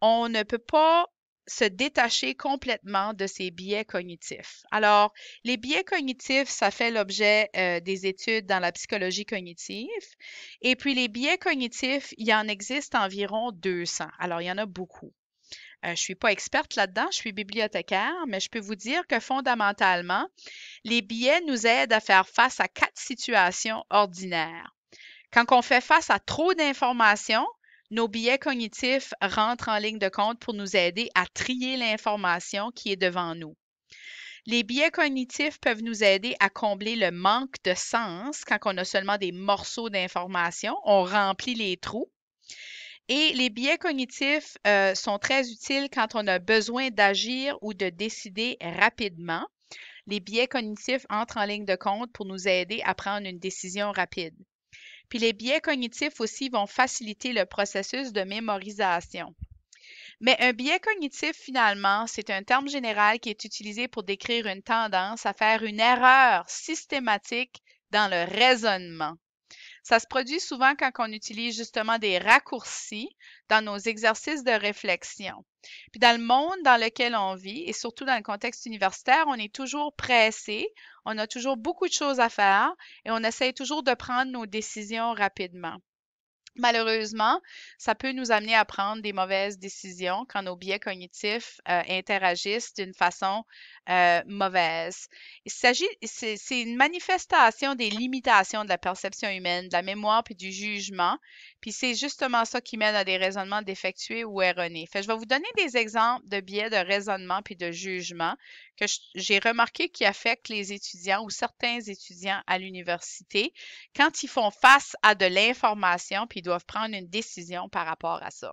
on ne peut pas se détacher complètement de ces biais cognitifs. Alors, les biais cognitifs, ça fait l'objet des études dans la psychologie cognitive. Et puis, les biais cognitifs, il y en existe environ 200. Alors, il y en a beaucoup. Je ne suis pas experte là-dedans, je suis bibliothécaire, mais je peux vous dire que fondamentalement, les biais nous aident à faire face à 4 situations ordinaires. Quand on fait face à trop d'informations, nos biais cognitifs rentrent en ligne de compte pour nous aider à trier l'information qui est devant nous. Les biais cognitifs peuvent nous aider à combler le manque de sens quand on a seulement des morceaux d'information. On remplit les trous. Et les biais cognitifs sont très utiles quand on a besoin d'agir ou de décider rapidement. Les biais cognitifs entrent en ligne de compte pour nous aider à prendre une décision rapide. Puis les biais cognitifs aussi vont faciliter le processus de mémorisation. Mais un biais cognitif, finalement, c'est un terme général qui est utilisé pour décrire une tendance à faire une erreur systématique dans le raisonnement. Ça se produit souvent quand on utilise justement des raccourcis dans nos exercices de réflexion. Puis dans le monde dans lequel on vit, et surtout dans le contexte universitaire, on est toujours pressé, on a toujours beaucoup de choses à faire et on essaie toujours de prendre nos décisions rapidement. Malheureusement, ça peut nous amener à prendre des mauvaises décisions quand nos biais cognitifs interagissent d'une façon mauvaise. C'est une manifestation des limitations de la perception humaine, de la mémoire puis du jugement. Puis c'est justement ça qui mène à des raisonnements défectueux ou erronés. Fait, je vais vous donner des exemples de biais de raisonnement puis de jugement que j'ai remarqué qui affectent les étudiants ou certains étudiants à l'université quand ils font face à de l'information puis ils doivent prendre une décision par rapport à ça.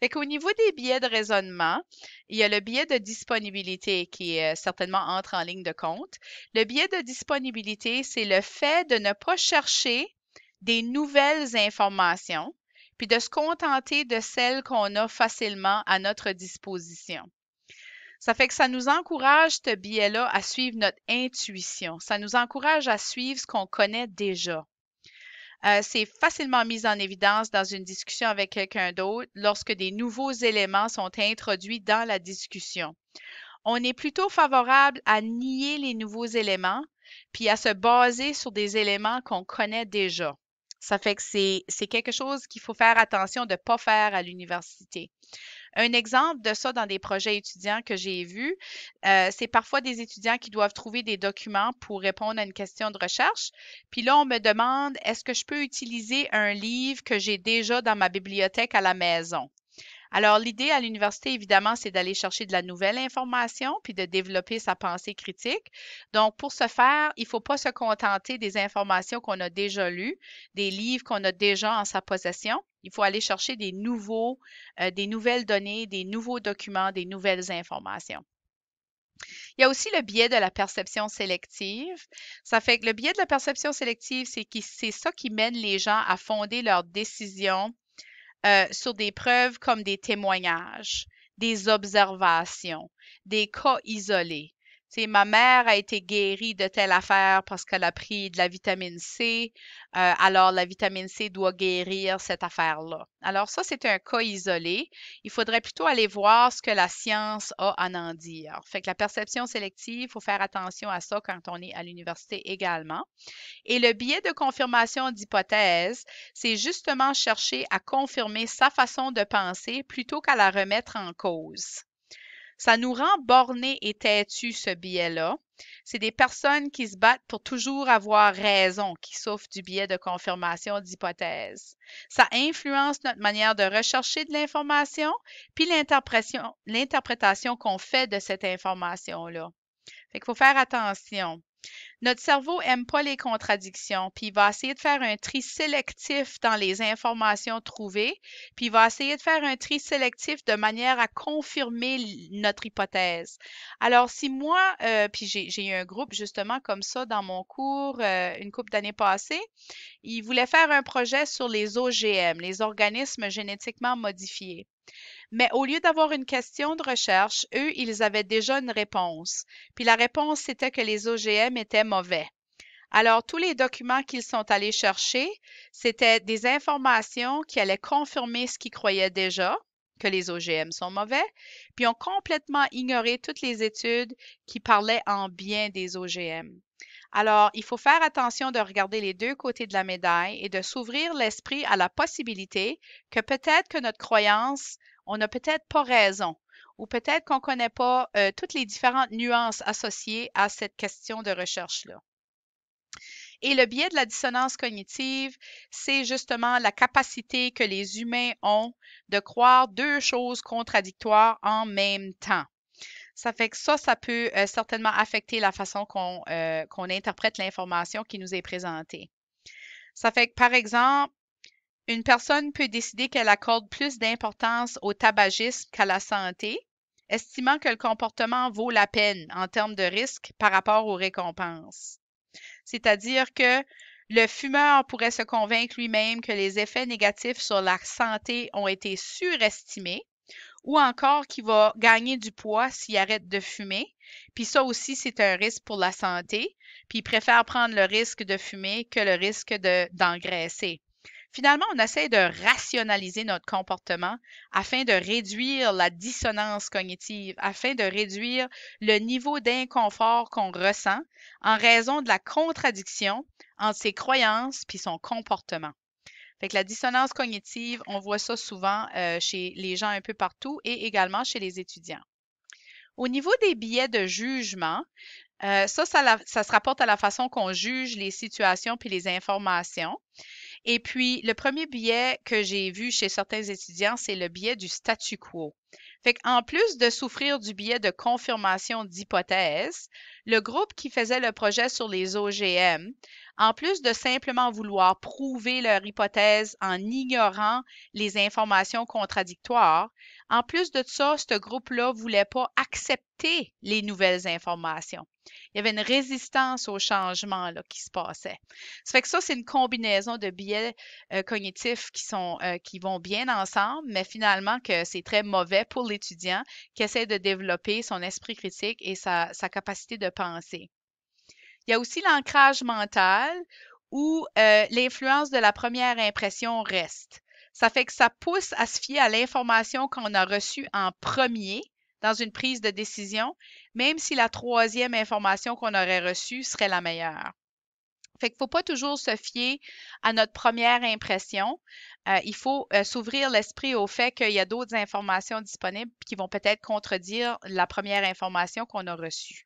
Fait qu'au niveau des biais de raisonnement, il y a le biais de disponibilité qui certainement entre en ligne de compte. Le biais de disponibilité, c'est le fait de ne pas chercher des nouvelles informations puis de se contenter de celles qu'on a facilement à notre disposition. Ça fait que ça nous encourage, ce biais-là, à suivre notre intuition. Ça nous encourage à suivre ce qu'on connaît déjà. C'est facilement mis en évidence dans une discussion avec quelqu'un d'autre lorsque des nouveaux éléments sont introduits dans la discussion. On est plutôt favorable à nier les nouveaux éléments, puis à se baser sur des éléments qu'on connaît déjà. Ça fait que c'est quelque chose qu'il faut faire attention de ne pas faire à l'université. Un exemple de ça dans des projets étudiants que j'ai vus, c'est parfois des étudiants qui doivent trouver des documents pour répondre à une question de recherche. Puis là, on me demande, est-ce que je peux utiliser un livre que j'ai déjà dans ma bibliothèque à la maison? Alors, l'idée à l'université, évidemment, c'est d'aller chercher de la nouvelle information puis de développer sa pensée critique. Donc, pour ce faire, il ne faut pas se contenter des informations qu'on a déjà lues, des livres qu'on a déjà en sa possession. Il faut aller chercher des nouvelles données, des nouveaux documents, des nouvelles informations. Il y a aussi le biais de la perception sélective. Ça fait que le biais de la perception sélective, c'est ça qui mène les gens à fonder leurs décisions sur des preuves comme des témoignages, des observations, des cas isolés. Tu sais, ma mère a été guérie de telle affaire parce qu'elle a pris de la vitamine C, alors la vitamine C doit guérir cette affaire-là. Alors ça, c'est un cas isolé. Il faudrait plutôt aller voir ce que la science a à en dire. Fait que la perception sélective, il faut faire attention à ça quand on est à l'université également. Et le biais de confirmation d'hypothèse, c'est justement chercher à confirmer sa façon de penser plutôt qu'à la remettre en cause. Ça nous rend bornés et têtus, ce biais-là. C'est des personnes qui se battent pour toujours avoir raison, qui souffrent du biais de confirmation d'hypothèse. Ça influence notre manière de rechercher de l'information, puis l'interprétation qu'on fait de cette information-là. Fait qu'il faut faire attention. Notre cerveau aime pas les contradictions, puis il va essayer de faire un tri sélectif dans les informations trouvées, puis il va essayer de faire un tri sélectif de manière à confirmer notre hypothèse. Alors, si moi, puis j'ai eu un groupe justement comme ça dans mon cours une couple d'années passées, ils voulaient faire un projet sur les OGM, les organismes génétiquement modifiés. Mais au lieu d'avoir une question de recherche, eux, ils avaient déjà une réponse. Puis la réponse, c'était que les OGM étaient mauvais. Alors, tous les documents qu'ils sont allés chercher, c'était des informations qui allaient confirmer ce qu'ils croyaient déjà, que les OGM sont mauvais, puis ont complètement ignoré toutes les études qui parlaient en bien des OGM. Alors, il faut faire attention de regarder les deux côtés de la médaille et de s'ouvrir l'esprit à la possibilité que peut-être que notre croyance, on n'a peut-être pas raison, ou peut-être qu'on ne connaît pas toutes les différentes nuances associées à cette question de recherche-là. Et le biais de la dissonance cognitive, c'est justement la capacité que les humains ont de croire deux choses contradictoires en même temps. Ça fait que ça peut certainement affecter la façon qu'on interprète l'information qui nous est présentée. Ça fait que, par exemple, une personne peut décider qu'elle accorde plus d'importance au tabagisme qu'à la santé, estimant que le comportement vaut la peine en termes de risque par rapport aux récompenses. C'est-à-dire que le fumeur pourrait se convaincre lui-même que les effets négatifs sur la santé ont été surestimés, ou encore qu'il va gagner du poids s'il arrête de fumer. Puis ça aussi, c'est un risque pour la santé. Puis il préfère prendre le risque de fumer que le risque d'engraisser. Finalement, on essaie de rationaliser notre comportement afin de réduire la dissonance cognitive, afin de réduire le niveau d'inconfort qu'on ressent en raison de la contradiction entre ses croyances puis son comportement. Fait que la dissonance cognitive, on voit ça souvent chez les gens un peu partout et également chez les étudiants. Au niveau des biais de jugement, ça se rapporte à la façon qu'on juge les situations puis les informations. Et puis, le premier biais que j'ai vu chez certains étudiants, c'est le biais du statu quo. Fait qu'en plus de souffrir du biais de confirmation d'hypothèses, le groupe qui faisait le projet sur les OGM, en plus de simplement vouloir prouver leur hypothèse en ignorant les informations contradictoires, en plus de ça, ce groupe-là ne voulait pas accepter les nouvelles informations. Il y avait une résistance au changement là, qui se passait. Ça fait que ça, c'est une combinaison de biais cognitifs qui vont bien ensemble, mais finalement que c'est très mauvais pour l'étudiant qui essaie de développer son esprit critique et sa capacité de penser. Il y a aussi l'ancrage mental où l'influence de la première impression reste. Ça fait que ça pousse à se fier à l'information qu'on a reçue en premier dans une prise de décision, même si la troisième information qu'on aurait reçue serait la meilleure. Fait qu'il ne faut pas toujours se fier à notre première impression. Il faut s'ouvrir l'esprit au fait qu'il y a d'autres informations disponibles qui vont peut-être contredire la première information qu'on a reçue.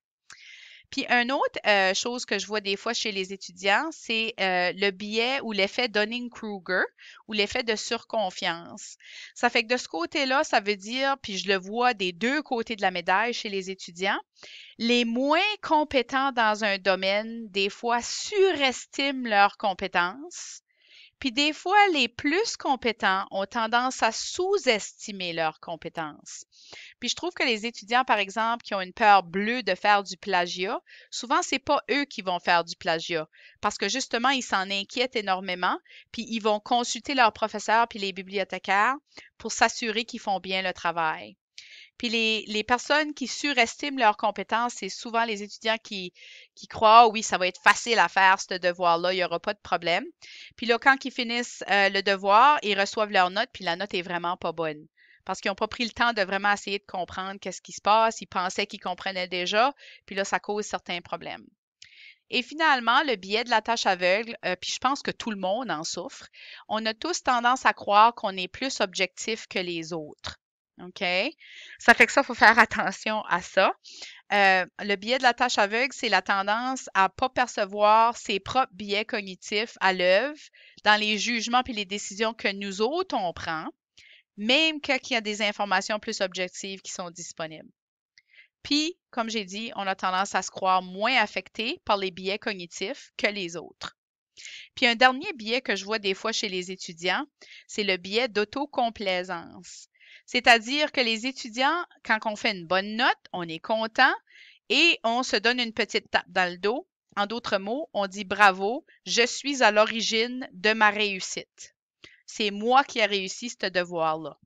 Puis une autre chose que je vois des fois chez les étudiants, c'est le biais ou l'effet Dunning-Kruger ou l'effet de surconfiance. Ça fait que de ce côté-là, ça veut dire, puis je le vois des deux côtés de la médaille chez les étudiants, les moins compétents dans un domaine, des fois, surestiment leurs compétences. Puis des fois, les plus compétents ont tendance à sous-estimer leurs compétences. Puis je trouve que les étudiants, par exemple, qui ont une peur bleue de faire du plagiat, souvent, c'est pas eux qui vont faire du plagiat parce que justement, ils s'en inquiètent énormément, puis ils vont consulter leurs professeurs puis les bibliothécaires pour s'assurer qu'ils font bien le travail. Puis les personnes qui surestiment leurs compétences, c'est souvent les étudiants qui croient, oui, ça va être facile à faire, ce devoir-là, il n'y aura pas de problème. Puis là, quand ils finissent le devoir, ils reçoivent leur note, puis la note est vraiment pas bonne. Parce qu'ils n'ont pas pris le temps de vraiment essayer de comprendre qu'est-ce qui se passe. Ils pensaient qu'ils comprenaient déjà, puis là, ça cause certains problèmes. Et finalement, le biais de la tâche aveugle, puis je pense que tout le monde en souffre, on a tous tendance à croire qu'on est plus objectif que les autres. OK? Ça fait que ça, il faut faire attention à ça. Le biais de la tâche aveugle, c'est la tendance à ne pas percevoir ses propres biais cognitifs à l'œuvre dans les jugements et les décisions que nous autres, on prend, même quand il y a des informations plus objectives qui sont disponibles. Puis, comme j'ai dit, on a tendance à se croire moins affecté par les biais cognitifs que les autres. Puis un dernier biais que je vois des fois chez les étudiants, c'est le biais d'autocomplaisance. C'est-à-dire que les étudiants, quand on fait une bonne note, on est content et on se donne une petite tape dans le dos. En d'autres mots, on dit bravo, je suis à l'origine de ma réussite. C'est moi qui ai réussi ce devoir-là.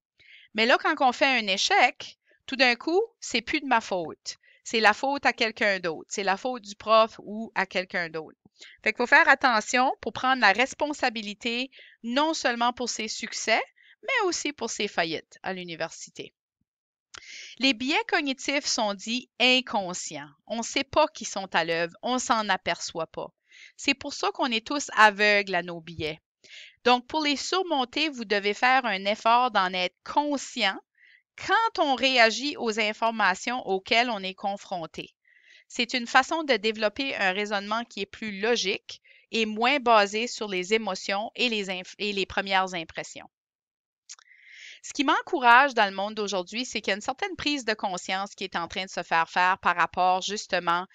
Mais là, quand on fait un échec, tout d'un coup, c'est plus de ma faute. C'est la faute à quelqu'un d'autre. C'est la faute du prof ou à quelqu'un d'autre. Fait qu'il faut faire attention pour prendre la responsabilité non seulement pour ses succès, mais aussi pour ses faillites à l'université. Les biais cognitifs sont dits inconscients. On ne sait pas qu'ils sont à l'œuvre, on s'en aperçoit pas. C'est pour ça qu'on est tous aveugles à nos biais. Donc, pour les surmonter, vous devez faire un effort d'en être conscient quand on réagit aux informations auxquelles on est confronté. C'est une façon de développer un raisonnement qui est plus logique et moins basé sur les émotions et les premières impressions. Ce qui m'encourage dans le monde d'aujourd'hui, c'est qu'il y a une certaine prise de conscience qui est en train de se faire par rapport justement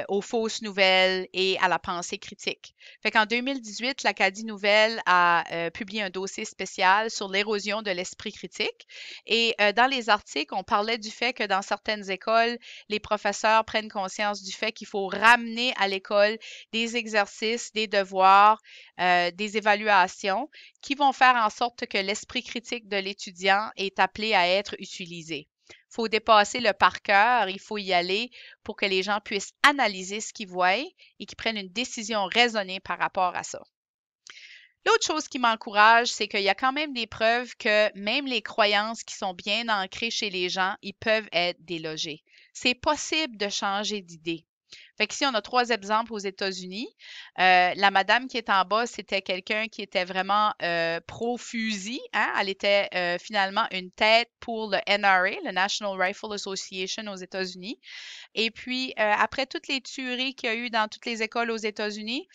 aux fausses nouvelles et à la pensée critique. Fait qu'en 2018, l'Acadie Nouvelle a publié un dossier spécial sur l'érosion de l'esprit critique. Et dans les articles, on parlait du fait que dans certaines écoles, les professeurs prennent conscience du fait qu'il faut ramener à l'école des exercices, des devoirs, des évaluations qui vont faire en sorte que l'esprit critique de l'étudiant est appelé à être utilisé. Il faut dépasser le par cœur, il faut y aller pour que les gens puissent analyser ce qu'ils voient et qu'ils prennent une décision raisonnée par rapport à ça. L'autre chose qui m'encourage, c'est qu'il y a quand même des preuves que même les croyances qui sont bien ancrées chez les gens, ils peuvent être délogées. C'est possible de changer d'idée. Fait qu'ici, on a 3 exemples aux États-Unis. La madame qui est en bas, c'était quelqu'un qui était vraiment pro-fusil, hein? Elle était finalement une tête pour le NRA, le National Rifle Association aux États-Unis. Et puis, après toutes les tueries qu'il y a eu dans toutes les écoles aux États-Unis,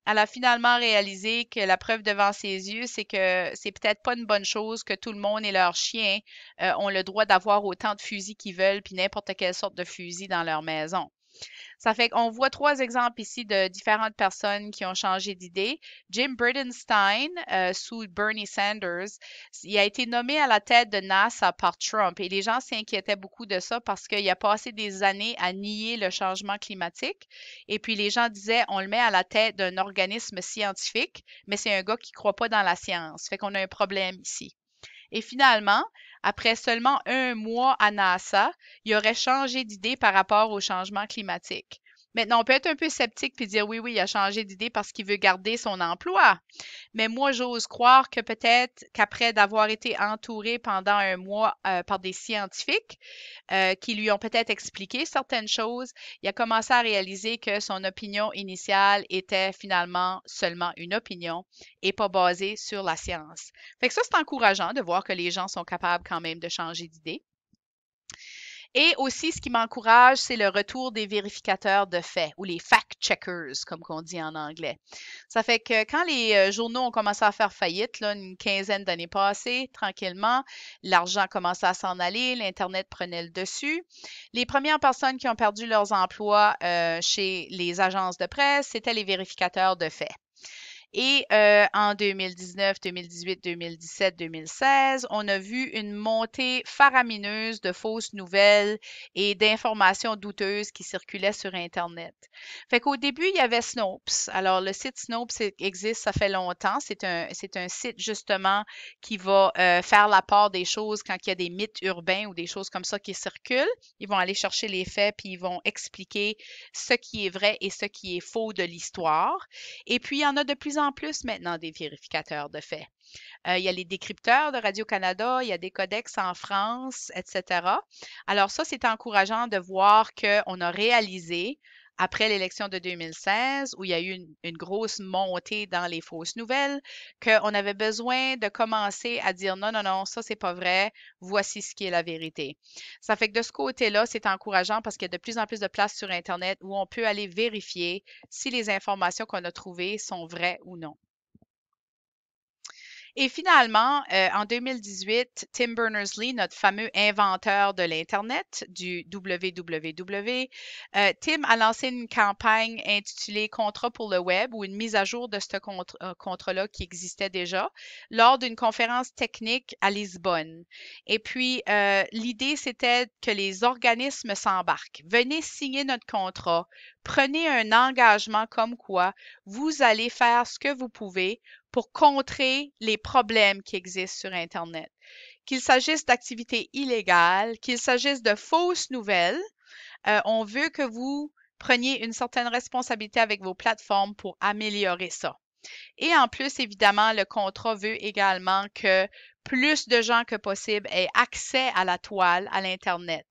elle a finalement réalisé que la preuve devant ses yeux, c'est que c'est peut-être pas une bonne chose que tout le monde et leurs chiens ont le droit d'avoir autant de fusils qu'ils veulent, puis n'importe quelle sorte de fusil dans leur maison. Ça fait qu'on voit 3 exemples ici de différentes personnes qui ont changé d'idée. Jim Bridenstine, sous Bernie Sanders, il a été nommé à la tête de NASA par Trump et les gens s'inquiétaient beaucoup de ça parce qu'il a passé des années à nier le changement climatique et puis les gens disaient on le met à la tête d'un organisme scientifique, mais c'est un gars qui ne croit pas dans la science. Fait qu'on a un problème ici. Et finalement, après seulement 1 mois à NASA, il aurait changé d'idée par rapport au changement climatique. Maintenant, on peut être un peu sceptique puis dire oui, oui, il a changé d'idée parce qu'il veut garder son emploi. Mais moi, j'ose croire que peut-être qu'après d'avoir été entouré pendant un mois par des scientifiques qui lui ont peut-être expliqué certaines choses, il a commencé à réaliser que son opinion initiale était finalement seulement une opinion et pas basée sur la science. Fait que ça, c'est encourageant de voir que les gens sont capables quand même de changer d'idée. Et aussi, ce qui m'encourage, c'est le retour des vérificateurs de faits ou les fact-checkers, comme on dit en anglais. Ça fait que quand les journaux ont commencé à faire faillite, là, une quinzaine d'années passées, tranquillement, l'argent commençait à s'en aller, l'Internet prenait le dessus. Les premières personnes qui ont perdu leurs emplois chez les agences de presse, c'était les vérificateurs de faits. Et en 2019, 2018, 2017, 2016, on a vu une montée faramineuse de fausses nouvelles et d'informations douteuses qui circulaient sur Internet. Fait qu'au début, il y avait Snopes. Alors, le site Snopes existe, ça fait longtemps. C'est un site justement qui va faire la part des choses quand il y a des mythes urbains ou des choses comme ça qui circulent. Ils vont aller chercher les faits puis ils vont expliquer ce qui est vrai et ce qui est faux de l'histoire. Et puis, il y en a de plus en plus maintenant des vérificateurs de faits. Il y a les décrypteurs de Radio-Canada, il y a des codex en France, etc. Alors ça, c'est encourageant de voir qu'on a réalisé après l'élection de 2016, où il y a eu une grosse montée dans les fausses nouvelles, qu'on avait besoin de commencer à dire non, non, non, ça, c'est pas vrai, voici ce qui est la vérité. Ça fait que de ce côté-là, c'est encourageant parce qu'il y a de plus en plus de places sur Internet où on peut aller vérifier si les informations qu'on a trouvées sont vraies ou non. Et finalement, en 2018, Tim Berners-Lee, notre fameux inventeur de l'Internet, du www, Tim a lancé une campagne intitulée Contrat pour le web ou une mise à jour de ce contrat-là qui existait déjà lors d'une conférence technique à Lisbonne. Et puis, l'idée, c'était que les organismes s'embarquent. Venez signer notre contrat. Prenez un engagement comme quoi vous allez faire ce que vous pouvez pour contrer les problèmes qui existent sur Internet. Qu'il s'agisse d'activités illégales, qu'il s'agisse de fausses nouvelles, on veut que vous preniez une certaine responsabilité avec vos plateformes pour améliorer ça. Et en plus, évidemment, le contrat veut également que plus de gens que possible aient accès à la toile, à l'Internet.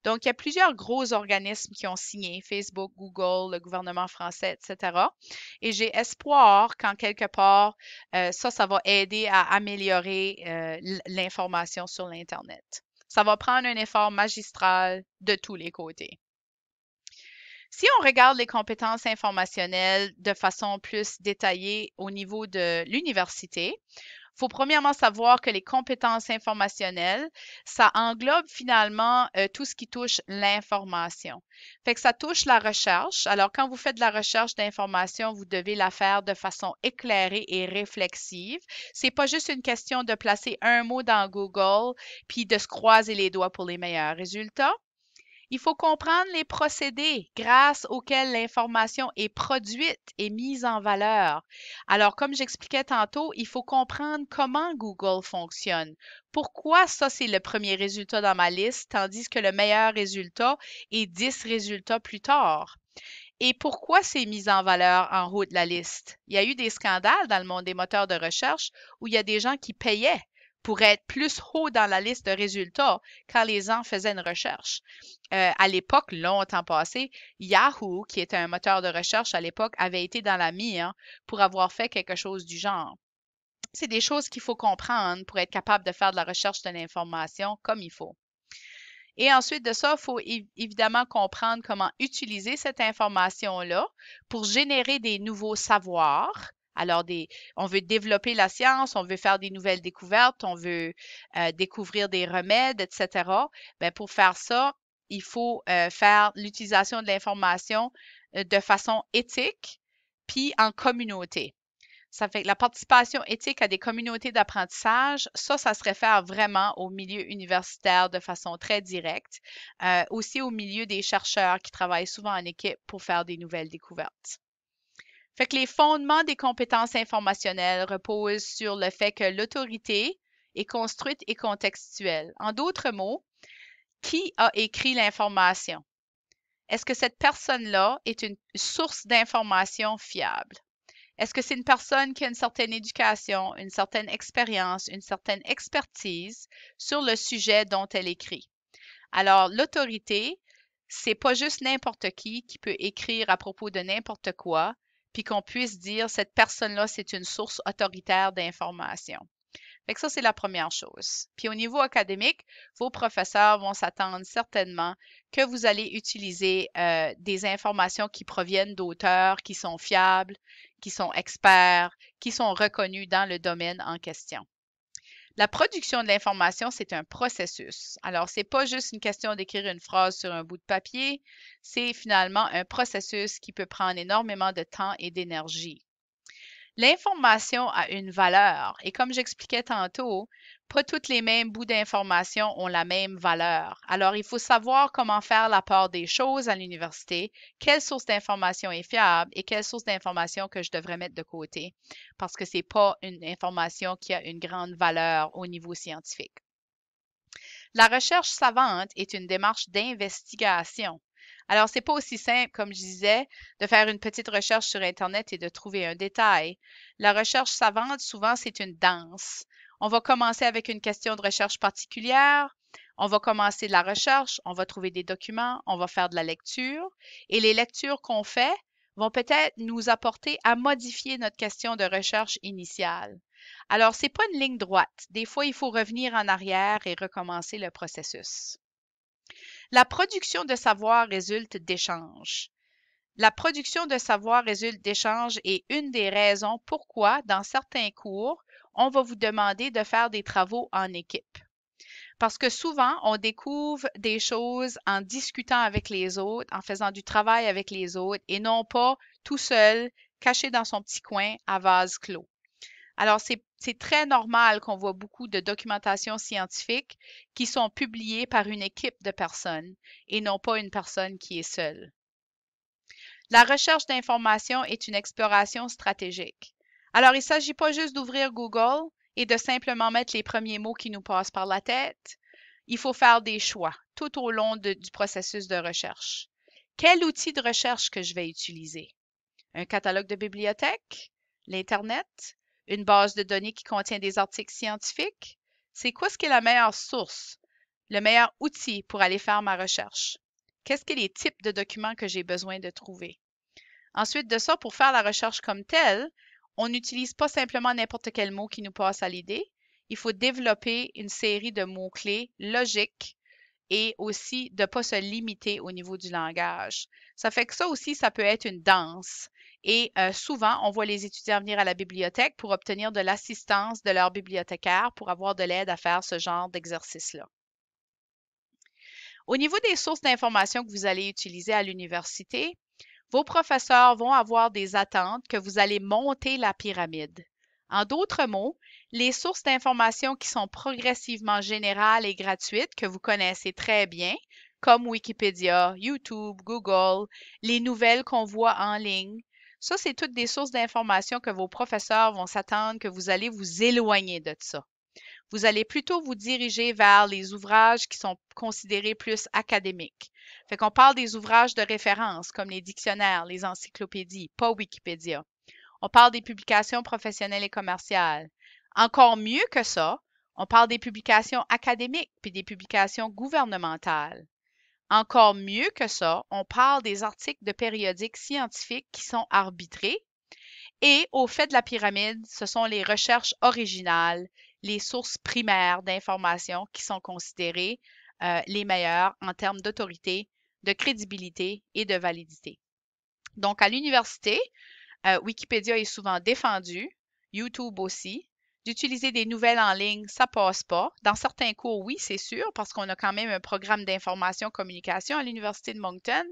Donc, il y a plusieurs gros organismes qui ont signé, Facebook, Google, le gouvernement français, etc. Et j'ai espoir qu'en quelque part, ça va aider à améliorer l'information sur l'Internet. Ça va prendre un effort magistral de tous les côtés. Si on regarde les compétences informationnelles de façon plus détaillée au niveau de l'université, il faut premièrement savoir que les compétences informationnelles, ça englobe finalement tout ce qui touche l'information. Fait que ça touche la recherche. Alors, quand vous faites de la recherche d'information, vous devez la faire de façon éclairée et réflexive. C'est pas juste une question de placer un mot dans Google puis de se croiser les doigts pour les meilleurs résultats. Il faut comprendre les procédés grâce auxquels l'information est produite et mise en valeur. Alors, comme j'expliquais tantôt, il faut comprendre comment Google fonctionne. Pourquoi ça, c'est le premier résultat dans ma liste, tandis que le meilleur résultat est 10 résultats plus tard. Et pourquoi c'est mis en valeur en haut de la liste? Il y a eu des scandales dans le monde des moteurs de recherche où il y a des gens qui payaient pour être plus haut dans la liste de résultats quand les gens faisaient une recherche. À l'époque, longtemps passé, Yahoo, qui était un moteur de recherche à l'époque, avait été dans la mire pour avoir fait quelque chose du genre. C'est des choses qu'il faut comprendre pour être capable de faire de la recherche de l'information comme il faut. Et ensuite de ça, il faut évidemment comprendre comment utiliser cette information-là pour générer des nouveaux savoirs. Alors, on veut développer la science, on veut faire des nouvelles découvertes, on veut découvrir des remèdes, etc. Bien, pour faire ça, il faut faire l'utilisation de l'information de façon éthique, puis en communauté. Ça fait que la participation éthique à des communautés d'apprentissage, ça se réfère vraiment au milieu universitaire de façon très directe, aussi au milieu des chercheurs qui travaillent souvent en équipe pour faire des nouvelles découvertes. Fait que les fondements des compétences informationnelles reposent sur le fait que l'autorité est construite et contextuelle. En d'autres mots, qui a écrit l'information? est-ce que cette personne-là est une source d'information fiable? Est-ce que c'est une personne qui a une certaine éducation, une certaine expérience, une certaine expertise sur le sujet dont elle écrit? Alors, l'autorité, c'est pas juste n'importe qui peut écrire à propos de n'importe quoi, puis qu'on puisse dire cette personne-là, c'est une source autoritaire d'information. Fait que ça, c'est la première chose. Puis au niveau académique, vos professeurs vont s'attendre certainement que vous allez utiliser des informations qui proviennent d'auteurs qui sont fiables, qui sont experts, qui sont reconnus dans le domaine en question. La production de l'information, c'est un processus. Alors, c'est pas juste une question d'écrire une phrase sur un bout de papier, c'est finalement un processus qui peut prendre énormément de temps et d'énergie. L'information a une valeur et comme j'expliquais tantôt, pas toutes les mêmes bouts d'information ont la même valeur. Alors, il faut savoir comment faire la part des choses à l'université, quelle source d'information est fiable et quelle source d'information que je devrais mettre de côté parce que c'est pas une information qui a une grande valeur au niveau scientifique. La recherche savante est une démarche d'investigation. Alors, c'est pas aussi simple, comme je disais, de faire une petite recherche sur Internet et de trouver un détail. La recherche savante, souvent, c'est une danse. On va commencer avec une question de recherche particulière. On va commencer de la recherche, on va trouver des documents, on va faire de la lecture. Et les lectures qu'on fait vont peut-être nous apporter à modifier notre question de recherche initiale. Alors, c'est pas une ligne droite. Des fois, il faut revenir en arrière et recommencer le processus. La production de savoir résulte d'échanges. La production de savoir résulte d'échanges est une des raisons pourquoi, dans certains cours, on va vous demander de faire des travaux en équipe. Parce que souvent, on découvre des choses en discutant avec les autres, en faisant du travail avec les autres et non pas tout seul, caché dans son petit coin à vase clos. Alors, c'est très normal qu'on voit beaucoup de documentation scientifique qui sont publiées par une équipe de personnes et non pas une personne qui est seule. La recherche d'information est une exploration stratégique. Alors, il ne s'agit pas juste d'ouvrir Google et de simplement mettre les premiers mots qui nous passent par la tête. Il faut faire des choix tout au long du processus de recherche. Quel outil de recherche que je vais utiliser? Un catalogue de bibliothèque? L'Internet? Une base de données qui contient des articles scientifiques? C'est quoi ce qui est la meilleure source, le meilleur outil pour aller faire ma recherche? Qu'est-ce que les types de documents que j'ai besoin de trouver? Ensuite de ça, pour faire la recherche comme telle, on n'utilise pas simplement n'importe quel mot qui nous passe à l'idée. Il faut développer une série de mots-clés logiques et aussi de ne pas se limiter au niveau du langage. Ça fait que ça aussi, ça peut être une danse. Et souvent, on voit les étudiants venir à la bibliothèque pour obtenir de l'assistance de leur bibliothécaire pour avoir de l'aide à faire ce genre d'exercice-là. Au niveau des sources d'information que vous allez utiliser à l'université, vos professeurs vont avoir des attentes que vous allez monter la pyramide. En d'autres mots, les sources d'information qui sont progressivement générales et gratuites, que vous connaissez très bien, comme Wikipédia, YouTube, Google, les nouvelles qu'on voit en ligne, ça, c'est toutes des sources d'information que vos professeurs vont s'attendre que vous allez vous éloigner de ça. Vous allez plutôt vous diriger vers les ouvrages qui sont considérés plus académiques. Fait qu'on parle des ouvrages de référence comme les dictionnaires, les encyclopédies, pas Wikipédia. On parle des publications professionnelles et commerciales. Encore mieux que ça, on parle des publications académiques puis des publications gouvernementales. Encore mieux que ça, on parle des articles de périodiques scientifiques qui sont arbitrés. Et au fait de la pyramide, ce sont les recherches originales, les sources primaires d'informations qui sont considérées les meilleures en termes d'autorité, de crédibilité et de validité. Donc, à l'université, Wikipédia est souvent défendu, YouTube aussi. D'utiliser des nouvelles en ligne, ça passe pas. Dans certains cours, oui, c'est sûr, parce qu'on a quand même un programme d'information communication à l'Université de Moncton,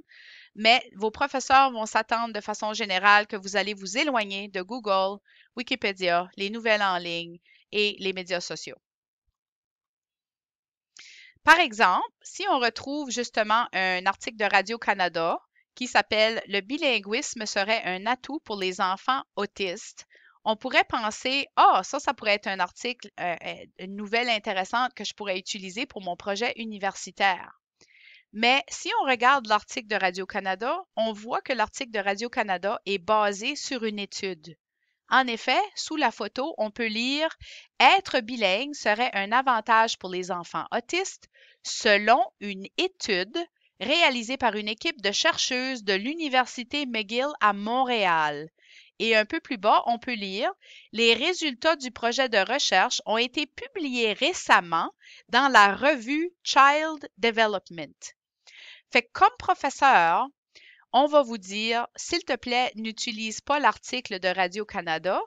mais vos professeurs vont s'attendre de façon générale que vous allez vous éloigner de Google, Wikipédia, les nouvelles en ligne et les médias sociaux. Par exemple, si on retrouve justement un article de Radio-Canada qui s'appelle « Le bilinguisme serait un atout pour les enfants autistes », on pourrait penser, ah, ça pourrait être un article, une nouvelle intéressante que je pourrais utiliser pour mon projet universitaire. Mais si on regarde l'article de Radio-Canada, on voit que l'article de Radio-Canada est basé sur une étude. En effet, sous la photo, on peut lire Être bilingue serait un avantage pour les enfants autistes selon une étude réalisée par une équipe de chercheuses de l'Université McGill à Montréal. Et un peu plus bas, on peut lire Les résultats du projet de recherche ont été publiés récemment dans la revue Child Development. Fait que comme professeur, on va vous dire, s'il te plaît, n'utilise pas l'article de Radio-Canada,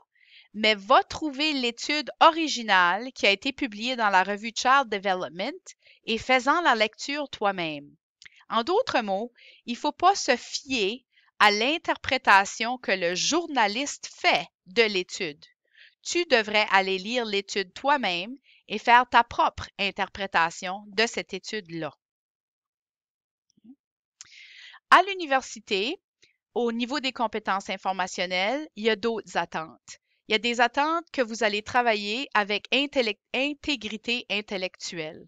mais va trouver l'étude originale qui a été publiée dans la revue Child Development et fais-en la lecture toi-même. En d'autres mots, il ne faut pas se fier à l'interprétation que le journaliste fait de l'étude. Tu devrais aller lire l'étude toi-même et faire ta propre interprétation de cette étude-là. À l'université, au niveau des compétences informationnelles, il y a d'autres attentes. Il y a des attentes que vous allez travailler avec intégrité intellectuelle.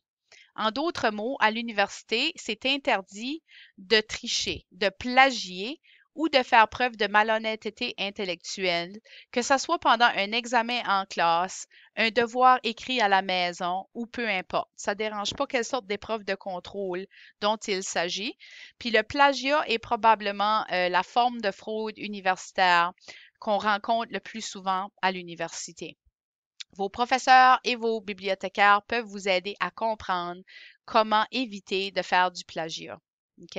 En d'autres mots, à l'université, c'est interdit de tricher, de plagier ou de faire preuve de malhonnêteté intellectuelle, que ce soit pendant un examen en classe, un devoir écrit à la maison ou peu importe. Ça ne dérange pas quelle sorte d'épreuve de contrôle dont il s'agit. Puis le plagiat est probablement la forme de fraude universitaire qu'on rencontre le plus souvent à l'université. Vos professeurs et vos bibliothécaires peuvent vous aider à comprendre comment éviter de faire du plagiat. OK?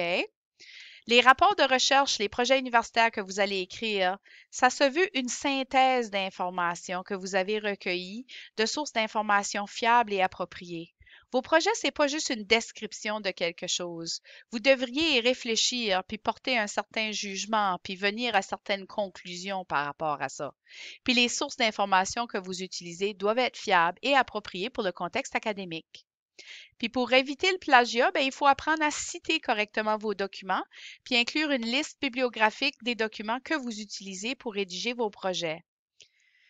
Les rapports de recherche, les projets universitaires que vous allez écrire, ça se veut une synthèse d'informations que vous avez recueillies de sources d'informations fiables et appropriées. Vos projets, ce n'est pas juste une description de quelque chose. Vous devriez y réfléchir, puis porter un certain jugement, puis venir à certaines conclusions par rapport à ça. Puis les sources d'informations que vous utilisez doivent être fiables et appropriées pour le contexte académique. Puis pour éviter le plagiat, il faut apprendre à citer correctement vos documents, puis inclure une liste bibliographique des documents que vous utilisez pour rédiger vos projets.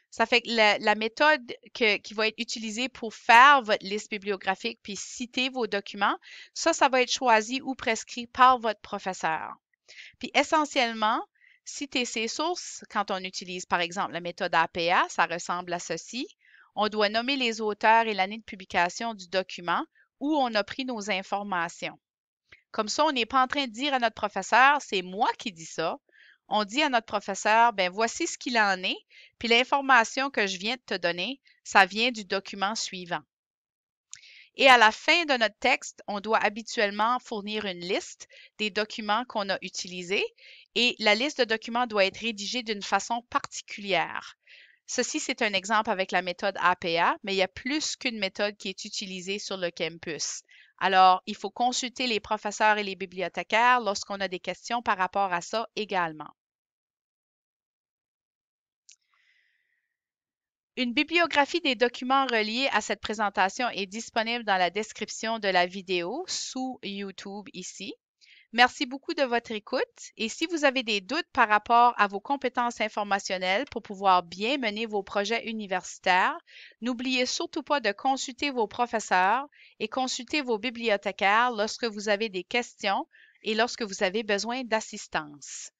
Ça fait que la méthode qui va être utilisée pour faire votre liste bibliographique puis citer vos documents, ça va être choisi ou prescrit par votre professeur. Puis essentiellement, citer ces sources, quand on utilise par exemple la méthode APA, ça ressemble à ceci. On doit nommer les auteurs et l'année de publication du document où on a pris nos informations. Comme ça, on n'est pas en train de dire à notre professeur, c'est moi qui dis ça. On dit à notre professeur, voici ce qu'il en est, puis l'information que je viens de te donner, ça vient du document suivant. Et à la fin de notre texte, on doit habituellement fournir une liste des documents qu'on a utilisés et la liste de documents doit être rédigée d'une façon particulière. Ceci, c'est un exemple avec la méthode APA, mais il y a plus qu'une méthode qui est utilisée sur le campus. Alors, il faut consulter les professeurs et les bibliothécaires lorsqu'on a des questions par rapport à ça également. Une bibliographie des documents reliés à cette présentation est disponible dans la description de la vidéo sous YouTube ici. Merci beaucoup de votre écoute et si vous avez des doutes par rapport à vos compétences informationnelles pour pouvoir bien mener vos projets universitaires, n'oubliez surtout pas de consulter vos professeurs et consulter vos bibliothécaires lorsque vous avez des questions et lorsque vous avez besoin d'assistance.